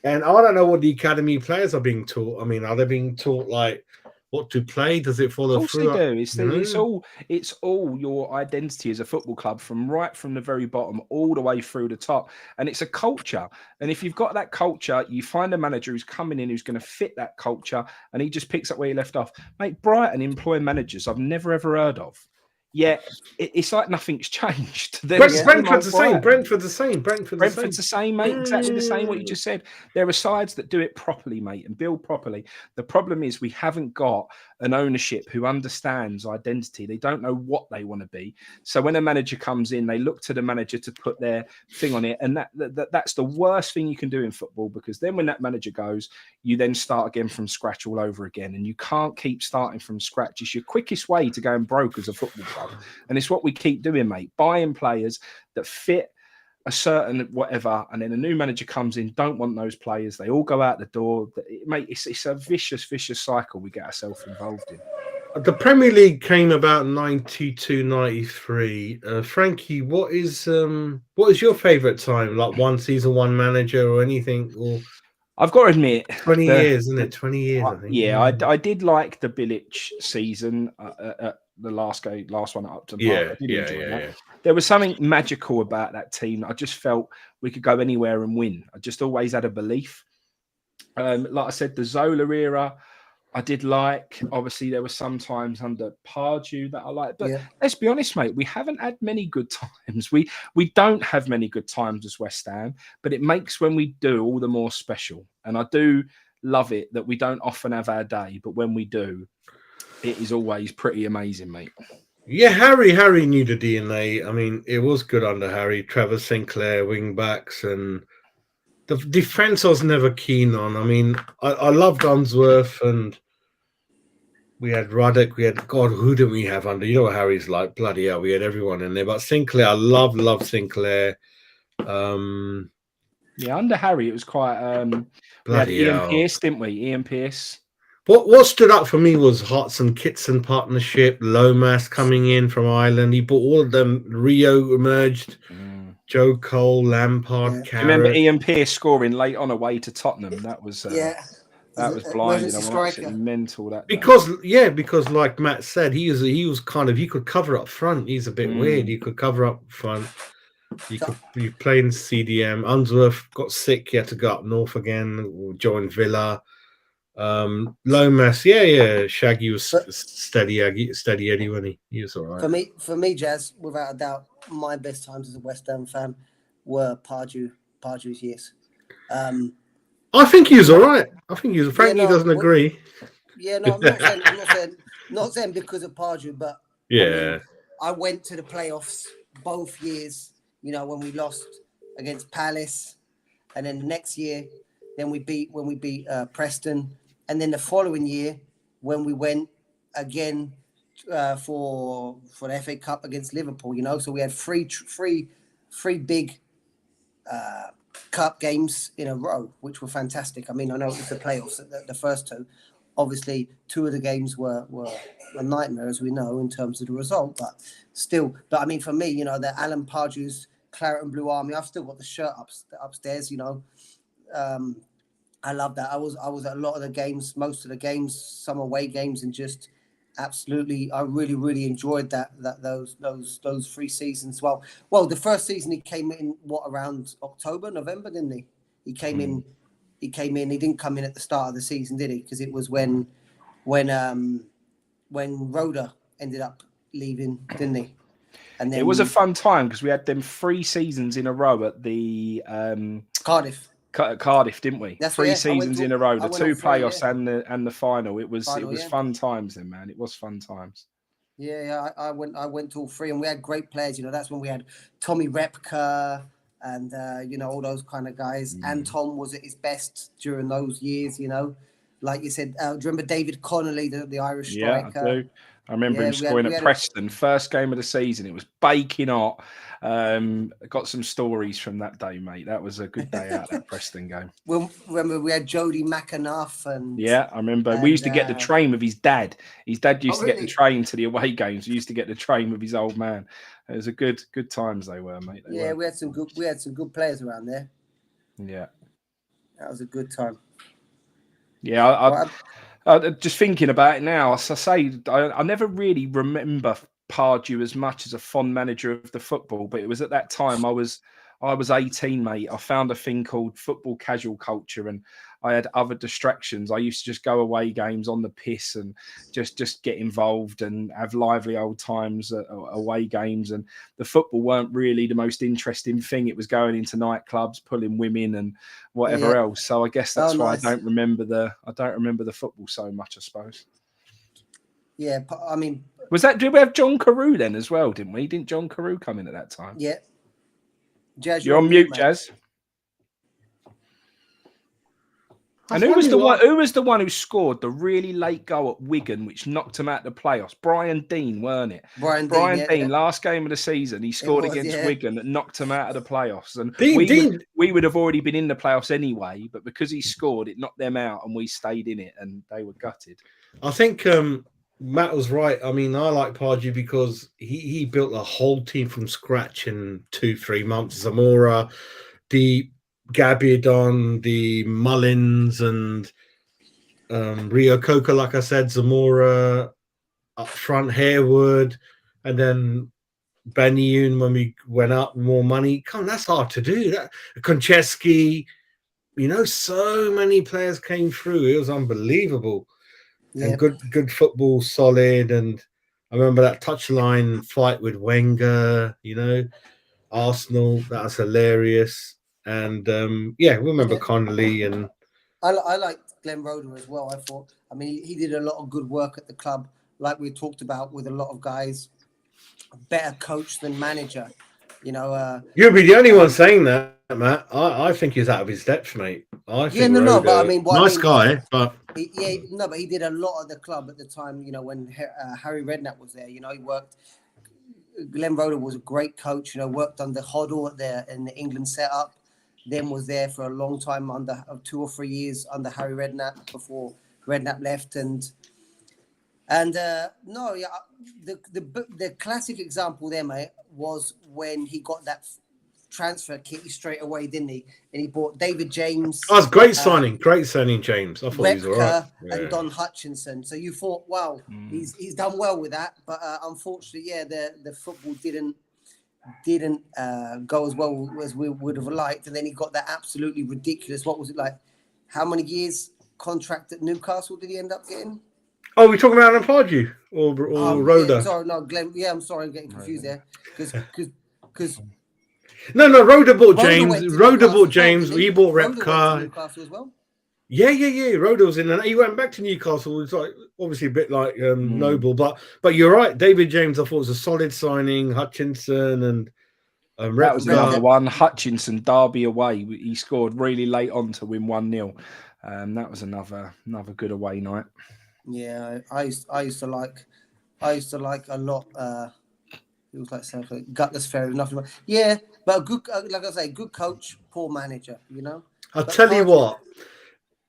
And I don't know what the academy players are being taught. I mean, are they being taught like what to play? Does it follow through? Of course they do. It's all your identity as a football club, from the very bottom all the way through the top. And it's a culture. And if you've got that culture, you find a manager who's coming in who's going to fit that culture, and he just picks up where he left off. Mate, Brighton employ managers I've never ever heard of. Yeah, it's like nothing's changed. Brentford's the same. Brentford's the same, mate. Exactly the same. What you just said. There are sides that do it properly, mate, and build properly. The problem is we haven't got an ownership who understands identity. They don't know what they want to be. So when a manager comes in, they look to the manager to put their thing on it, and that's the worst thing you can do in football, because then when that manager goes, you then start again from scratch all over again, and you can't keep starting from scratch. It's your quickest way to going broke as a football club. And it's what we keep doing, mate. Buying players that fit a certain whatever, and then a new manager comes in, don't want those players. They all go out the door. Mate, it's a vicious cycle we get ourselves involved in. The Premier League came about 92, 93. Frankie, what is your favourite time? Like one season, one manager, or anything? Or I've got to admit, 20 years, isn't it? 20 years, I think. Yeah, I did like the Bilic season. The last one up to Mark. Yeah. There was something magical about that team. I just felt we could go anywhere and win. I just always had a belief. Like I said, the Zola era, I did like. Obviously, there were some times under Pardew that I liked, but Yeah. let's be honest, mate. We haven't had many good times. We don't have many good times as West Ham, but it makes when we do all the more special. And I do love it that we don't often have our day, but when we do, it is always pretty amazing, mate. Yeah, Harry knew the DNA. I mean, it was good under Harry. Trevor Sinclair, wing backs, and the defense I was never keen on. I mean, I loved Unsworth, and we had Ruddock. We had, God, who did we have under? You know what Harry's like? Bloody hell, we had everyone in there. But Sinclair, I love Sinclair. Yeah, under Harry, it was quite. We had Bloody Ian hell. Pearce, didn't we? Ian Pearce. What stood out for me was Hartson Kitson partnership, Lomas coming in from Ireland. He brought all of them. Rio emerged, Joe Cole, Lampard, Do you remember Carrot. Ian Pearce scoring late on away to Tottenham? That was that was blinding. I was absolutely mental that day. Because like Matt said, he could cover up front. He's a bit weird. He could cover up front. He could be playing CDM. Unsworth got sick. He had to go up north again, join Villa. Lomas, Shaggy was steady Eddie when he was all right. For me, Jazz, without a doubt, my best times as a West Ham fan were Pardew's years. I think he was all right. I think he was. Frankie doesn't agree. Yeah, no, I'm not saying because of Pardew, but yeah, I went to the playoffs both years. You know, when we lost against Palace, and then the next year, when we beat Preston. And then the following year, when we went again for the FA Cup against Liverpool, you know, so we had three big cup games in a row, which were fantastic. I mean, I know it was the playoffs, the first two. Obviously, two of the games were a nightmare, as we know, in terms of the result. But still, I mean, for me, you know, the Alan Pardew's Claret and Blue Army, I've still got the shirt upstairs, you know. I love that. I was at a lot of the games, most of the games, some away games, and just absolutely, I really enjoyed those 3 seasons. Well, the first season he came in around October, November, didn't he? He came in. He didn't come in at the start of the season, did he? Because it was when Rhoda ended up leaving, didn't he? And then it was a fun time because we had them 3 seasons in a row at the Cardiff, didn't we? That's 3 seasons in a row, the 2 playoffs and the final. It was fun times then, man. It was fun times. Yeah, I went to all 3, and we had great players. You know, that's when we had Tommy Repka and you know, all those kind of guys. Anton was at his best during those years. You know, like you said, do you remember David Connolly, the Irish striker? Yeah, I do. I remember him scoring at Preston, first game of the season. It was baking hot. Got some stories from that day, mate. That was a good day out, that Preston game. Well, remember we had Jody McAnuff and I remember we used to get the train with his dad. His dad used to get the train to the away games. We used to get the train with his old man. It was a good times they were, mate. We had some good players around there. Yeah, that was a good time. Yeah, just thinking about it now, as I say, I never really remember Pardew as much as a fond manager of the football, but it was at that time I was 18, mate. I found a thing called football casual culture, and I had other distractions. I used to just go away games on the piss and just get involved and have lively old times at away games. And the football weren't really the most interesting thing. It was going into nightclubs, pulling women and whatever else. So I guess that's why nice. I don't remember the football so much, I suppose. Yeah, I mean, did we have John Carew then as well? Didn't we? Didn't John Carew come in at that time? Yeah. Jazz, you're on mute, mate. Jazz. And who was the one who scored the really late goal at Wigan, which knocked him out of the playoffs? Brian Dean, weren't it? Brian Dean, last game of the season, he scored against Wigan that knocked him out of the playoffs. And we would have already been in the playoffs anyway, but because he scored, it knocked them out, and we stayed in it, and they were gutted. I think Matt was right. I mean, I like Pardew because he built a whole team from scratch in 2-3 months. Zamora, the Gabidon, the Mullins, and Rio Coca, like I said, Zamora, up front Harewood, and then Banyun when we went up, more money. Come on, that's hard to do. That Konchesky, you know, so many players came through. It was unbelievable. and good football, solid. And I remember that touchline fight with Wenger, Arsenal. That was hilarious. And we remember Connolly and I liked Glenn Roeder as well. I mean, he did a lot of good work at the club, like we talked about with a lot of guys. Better coach than manager, You'll be the only one saying that, Matt. I think he's out of his depth, mate. But I mean, nice guy, but but he did a lot of the club at the time. When Harry Redknapp was there, he worked. Glenn Roeder was a great coach. Worked under Hoddle in the England setup. Then was there for a long time under 2 or 3 years under Harry Redknapp before Redknapp left the classic example there, mate, was when he got that transfer kitty straight away, didn't he? And he bought David James. Oh, it's great signing, James. I thought he was all right. And Don Hutchinson. So you thought, wow, he's done well with that, but unfortunately, the football didn't go as well as we would have liked. And then he got that absolutely ridiculous. What was it like? How many years contract at Newcastle did he end up getting? Oh, we're talking about Pardew or Roeder? Sorry, no, Glenn. Yeah, I'm sorry, I'm getting confused there. Because no, Roeder bought James. Roeder bought James. We bought Repka. Newcastle as well. Yeah. Roeder was in, and he went back to Newcastle. It's like obviously a bit like Noble, but you're right. David James, I thought was a solid signing. Hutchinson and Repka. That was another one. Hutchinson, Derby away. He scored really late on to win 1-0. That was another good away night. Yeah, I used to like a lot. It was like something gutless fairy, nothing. Yeah, but a good, like I say, good coach, poor manager. I'll tell you what,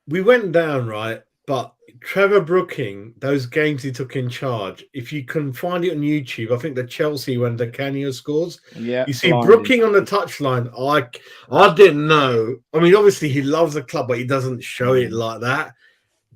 we went down right, but Trevor Brooking, those games he took in charge. If you can find it on YouTube, I think the Chelsea when the Canio scores. Yeah, you see Brooking on the touchline. I didn't know. I mean, obviously he loves the club, but he doesn't show it like that,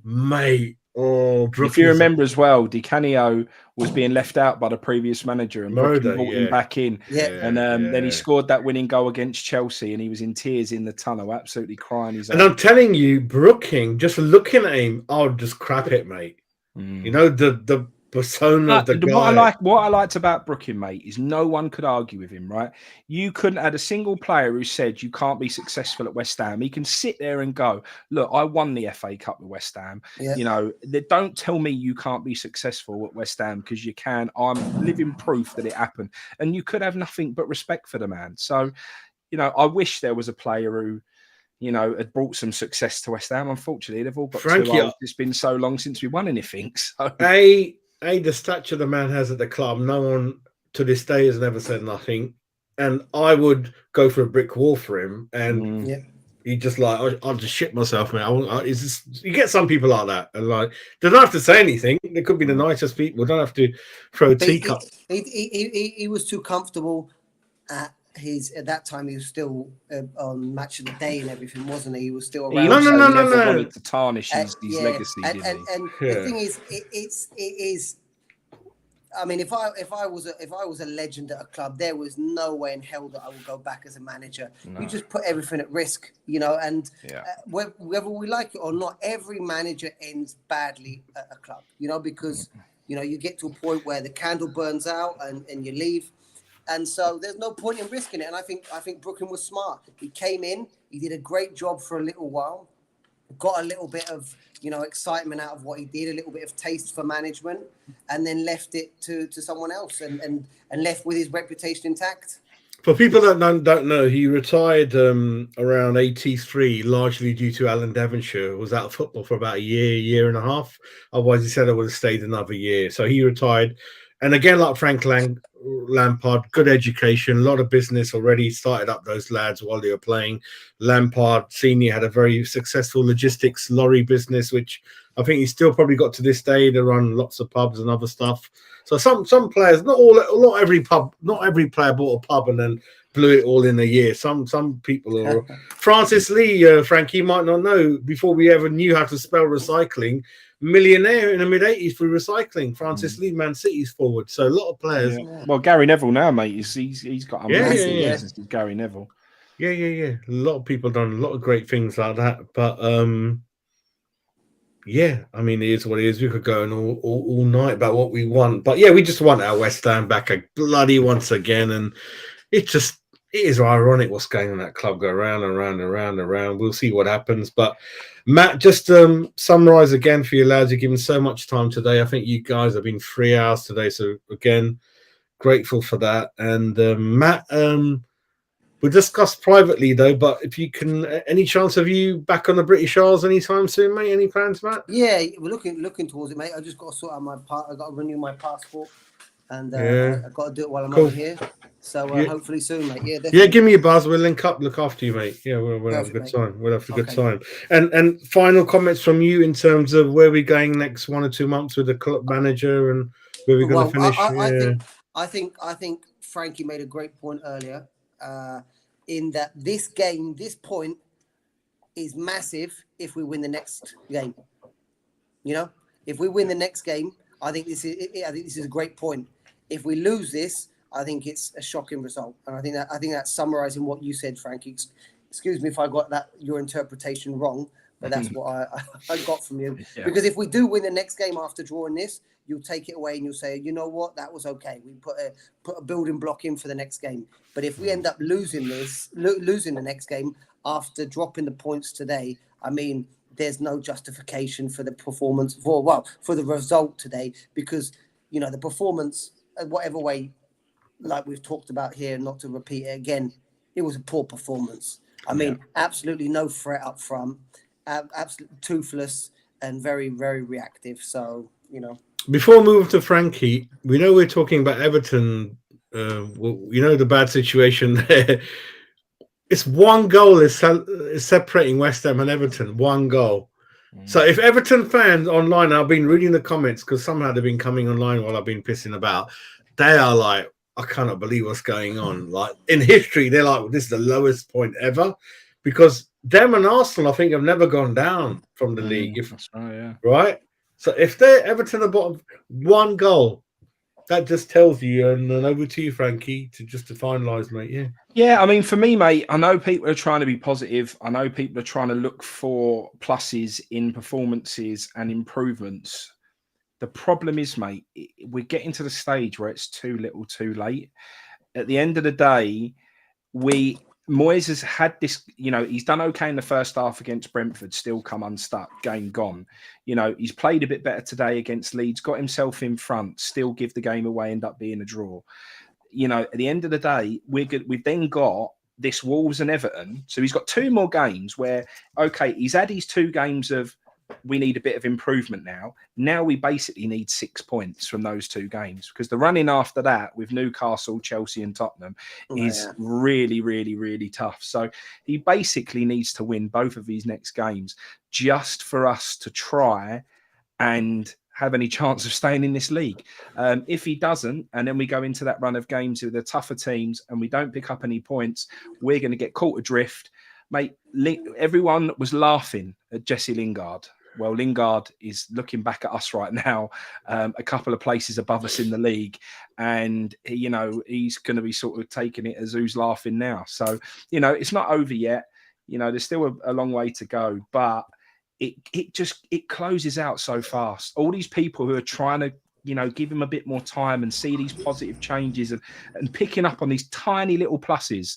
mate. Oh, if you remember as well, Di Canio was being left out by the previous manager and brought him back in. Then he scored that winning goal against Chelsea and he was in tears in the tunnel, absolutely crying. I'm telling you, Brooking, just looking at him, I'll just crap it, mate. The persona of the guy. What I liked about Brooking, mate, is no one could argue with him, right? You couldn't add a single player who said you can't be successful at West Ham. He can sit there and go, look, I won the FA Cup with West Ham. Yeah. Don't tell me you can't be successful at West Ham because you can. I'm living proof that it happened. And you could have nothing but respect for the man. So, I wish there was a player who had brought some success to West Ham. Unfortunately, they've all got too old. It's been so long since we won anything. So. The stature the man has at the club, no one to this day has never said nothing. And I would go for a brick wall for him. And he just like, I'll just shit myself, man. You get some people like that. And like, they don't have to say anything. They could be the nicest people. Don't have to throw a teacup. He was too comfortable at that time. He was still on Match of the Day and everything, wasn't he? He was still around. No. Wanted to tarnish his legacy. And the thing is, it is. I mean, if I was a legend at a club, there was no way in hell that I would go back as a manager. No. You just put everything at risk, And whether we like it or not, every manager ends badly at a club, because you get to a point where the candle burns out and you leave. And so there's no point in risking it. And I think Brooking was smart. He came in, he did a great job for a little while, got a little bit of, excitement out of what he did, a little bit of taste for management, and then left it to someone else and left with his reputation intact. For people that don't know, he retired around 83, largely due to Alan Devonshire. Was out of football for about a year and a half. Otherwise, he said I would have stayed another year. So he retired. And again, like Frank Lampard, good education, a lot of business already, started up those lads while they were playing. Lampard Senior had a very successful logistics lorry business, which I think he's still probably got to this day. They run lots of pubs and other stuff. So some players, not every player bought a pub and then blew it all in a year. Some people are. Francis Lee, Frank, you might not know, before we ever knew how to spell recycling, millionaire in the mid-80s for recycling. Francis Lee, Man City's forward. So a lot of players. Yeah. Well, Gary Neville now, mate, he's got a massive business with Gary Neville. Yeah. A lot of people done a lot of great things like that. But yeah, I mean, it is what it is. We could go on all night about what we want. But yeah, we just want our West Ham back a bloody once again. And it is ironic what's going on in that club, go around and around and around and around. We'll see what happens. But Matt, just summarize again for you lads. You've given so much time today. I think you guys have been 3 hours today. So again, grateful for that. And Matt, we'll discuss privately though, but if you can, any chance of you back on the British Isles anytime soon, mate? Any plans, Matt? Yeah, we're looking towards it, mate. I just got to sort out my part. I got to renew my passport, and I've got to do it while I'm over here. So hopefully soon, mate. Yeah, definitely. Yeah, give me a buzz. We'll link up, look after you, mate. Yeah, we'll have a good time. We'll have a good time. And final comments from you in terms of where we're going next 1 or 2 months with the club manager and where we're going to finish. I think Frankie made a great point earlier. In that this point is massive if we win the next game. You know, if we win the next game, I think this is a great point. If we lose this, I think it's a shocking result, and I think that's summarising what you said, Frankie. Excuse me if I got your interpretation wrong, but that's what I got from you. Yeah. Because if we do win the next game after drawing this, you'll take it away and you'll say, you know what, that was okay. We put a building block in for the next game. But if we end up losing the next game after dropping the points today, I mean, there's no justification for the performance for the result today, because you know the performance, whatever way, like we've talked about here, not to repeat it again, it was a poor performance. I mean, absolutely no threat up front, absolutely toothless and very, very reactive. So, you know. Before we move to Frankie, we know we're talking about Everton. You know the bad situation there. It's one goal is separating West Ham and Everton. One goal. So if Everton fans online, I've been reading the comments because somehow they've been coming online while I've been pissing about. They are like, I cannot believe what's going on. Like in history, they're like, well, this is the lowest point ever, because them and Arsenal, I think, have never gone down from the league. That's right, yeah. Right. So if they're Everton at bottom, one goal, that just tells you. And then over to you, Frankie, to finalise, mate. Yeah. Yeah, I mean, for me, mate, I know people are trying to be positive. I know people are trying to look for pluses in performances and improvements. The problem is, mate, we're getting to the stage where it's too little, too late. At the end of the day, Moyes has had this, you know, he's done okay in the first half against Brentford, still come unstuck, game gone. You know, he's played a bit better today against Leeds, got himself in front, still give the game away, end up being a draw. You know, at the end of the day, we've then got this Wolves and Everton. So he's got 2 more games where, okay, he's had his 2 games of, we need a bit of improvement now. Now we basically need 6 points from those 2 games, because the running after that with Newcastle, Chelsea and Tottenham is really, really, really tough. So he basically needs to win both of these next games just for us to try and have any chance of staying in this league. If he doesn't, and then we go into that run of games with the tougher teams and we don't pick up any points, we're going to get caught adrift. Mate, everyone was laughing at Jesse Lingard. Well, Lingard is looking back at us right now, a couple of places above us in the league. And, you know, he's going to be sort of taking it as who's laughing now. So, you know, it's not over yet. You know, there's still a long way to go. But it closes out so fast. All these people who are trying to, you know, give him a bit more time and see these positive changes and picking up on these tiny little pluses,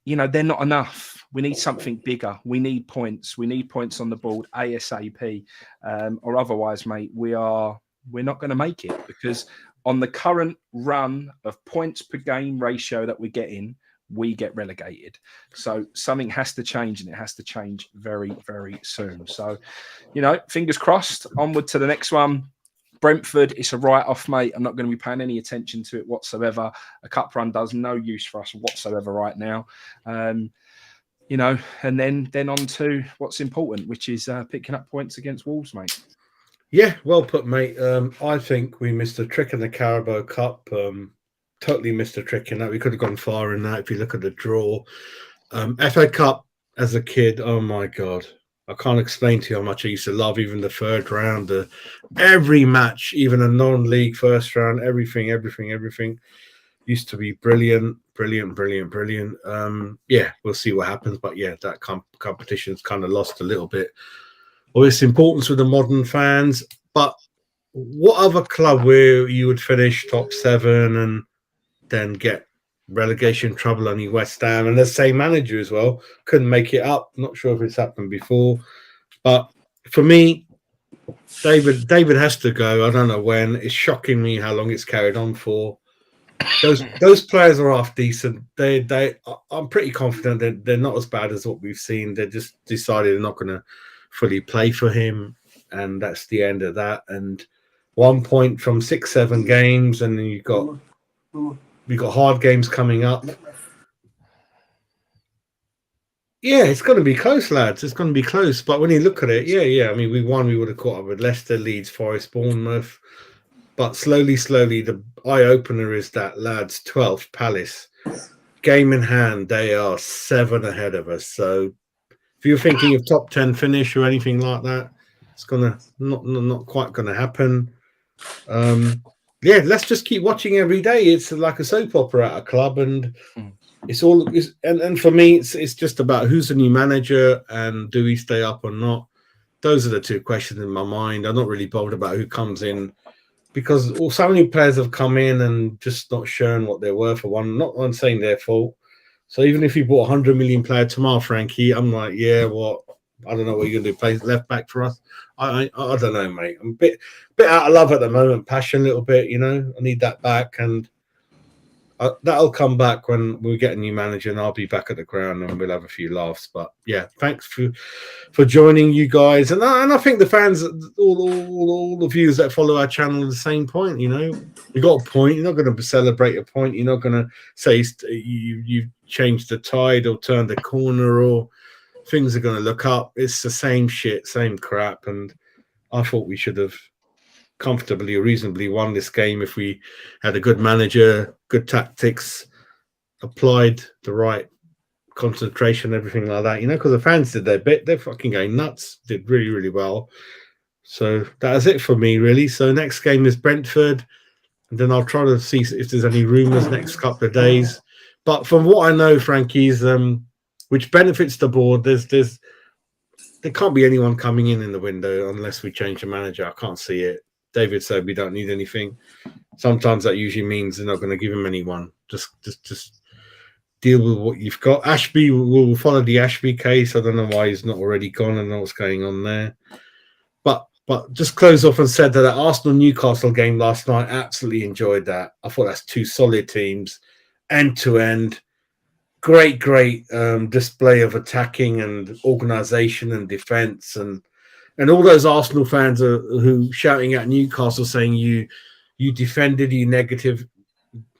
you know, they're not enough. We need something bigger. We need points. We need points on the board ASAP, or otherwise, mate, we're not going to make it, because on the current run of points per game ratio that we're getting, we get relegated. So something has to change, and it has to change very, very soon. So, you know, fingers crossed, onward to the next one. Brentford, it's a write-off, mate. I'm not going to be paying any attention to it whatsoever. A cup run does no use for us whatsoever right now. You know, and then on to what's important, which is picking up points against Wolves, mate. Yeah, well put, mate. I think we missed a trick in the Carabao Cup. Totally missed a trick in that. We could have gone far in that if you look at the draw. FA Cup as a kid, oh my God. I can't explain to you how much I used to love even the third round, every match, even a non-league first round, everything used to be brilliant. Yeah, we'll see what happens. But yeah, that competition's kind of lost a little bit or its importance with the modern fans. But what other club where you would finish top 7 and then get relegation trouble? Only West Ham, and the same manager as well, couldn't make it up. Not sure if it's happened before, but for me, David has to go. I don't know when. It's shocking me how long it's carried on for. Those players are half decent. I'm pretty confident that they're not as bad as what we've seen. They just decided they're not going to fully play for him, and that's the end of that. And 1 point from 6-7 games, and then you've got hard games coming up. Yeah, it's going to be close, lads. It's going to be close. But when you look at it, yeah. I mean, we won. We would have caught up with Leicester, Leeds, Forest, Bournemouth. But slowly, the eye-opener is that, lads, 12th, Palace. Game in hand, they are 7 ahead of us. So if you're thinking of top 10 finish or anything like that, it's going to not quite going to happen. Yeah, let's just keep watching every day. It's like a soap opera at a club, and it's all. And for me, it's just about who's the new manager and do we stay up or not. Those are the 2 questions in my mind. I'm not really bothered about who comes in, because so many players have come in and just not shown what they're worth for one. Not one saying their fault. So even if you bought 100 million player tomorrow, Frankie, I'm like, yeah, what? I don't know what you're going to do. Play left back for us? I don't know, mate. I'm a bit out of love at the moment. Passion a little bit, you know. I need that back, and that'll come back when we get a new manager, and I'll be back at the ground and we'll have a few laughs. But yeah, thanks for joining, you guys, and I think the fans, all the viewers that follow our channel, are the same point. You know, you got a point. You're not going to celebrate a point. You're not going to say you changed the tide or turned the corner or things are going to look up. It's the same shit, same crap, and I thought we should have comfortably or reasonably won this game if we had a good manager, good tactics, applied the right concentration, everything like that, you know, because the fans did their bit. They're fucking going nuts, did really, really well. So that is it for me, really. So next game is Brentford, and then I'll try to see if there's any rumours next couple of days. But from what I know, Frankie's, which benefits the board, there can't be anyone coming in the window unless we change the manager. I can't see it. David said we don't need anything. Sometimes that usually means they're not going to give him anyone. Just deal with what you've got. Ashby will follow the Ashby case. I don't know why he's not already gone. I don't know what's going on there. But just close off and said that Arsenal-Newcastle game last night, absolutely enjoyed that. I thought that's 2 solid teams, end to end. Great display of attacking and organisation and defence, and all those Arsenal fans who shouting at Newcastle saying you defended, you negative.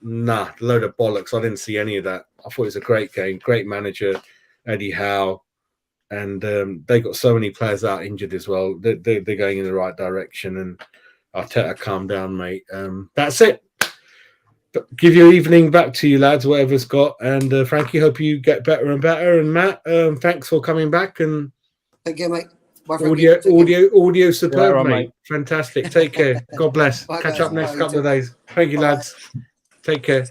Nah, load of bollocks. I didn't see any of that. I thought it was a great game, great manager, Eddie Howe, and they got so many players out injured as well. They're going in the right direction, and Arteta, calm down, mate. That's it. Give your evening back to you, lads, whatever's got. And Frankie, hope you get better and better. And Matt, thanks for coming back. And take care, mate. Bye, audio superb, right, mate. Fantastic. Take care. God bless. Bye, Catch guys. up next Bye, couple of days. Thank you, lads. Take care.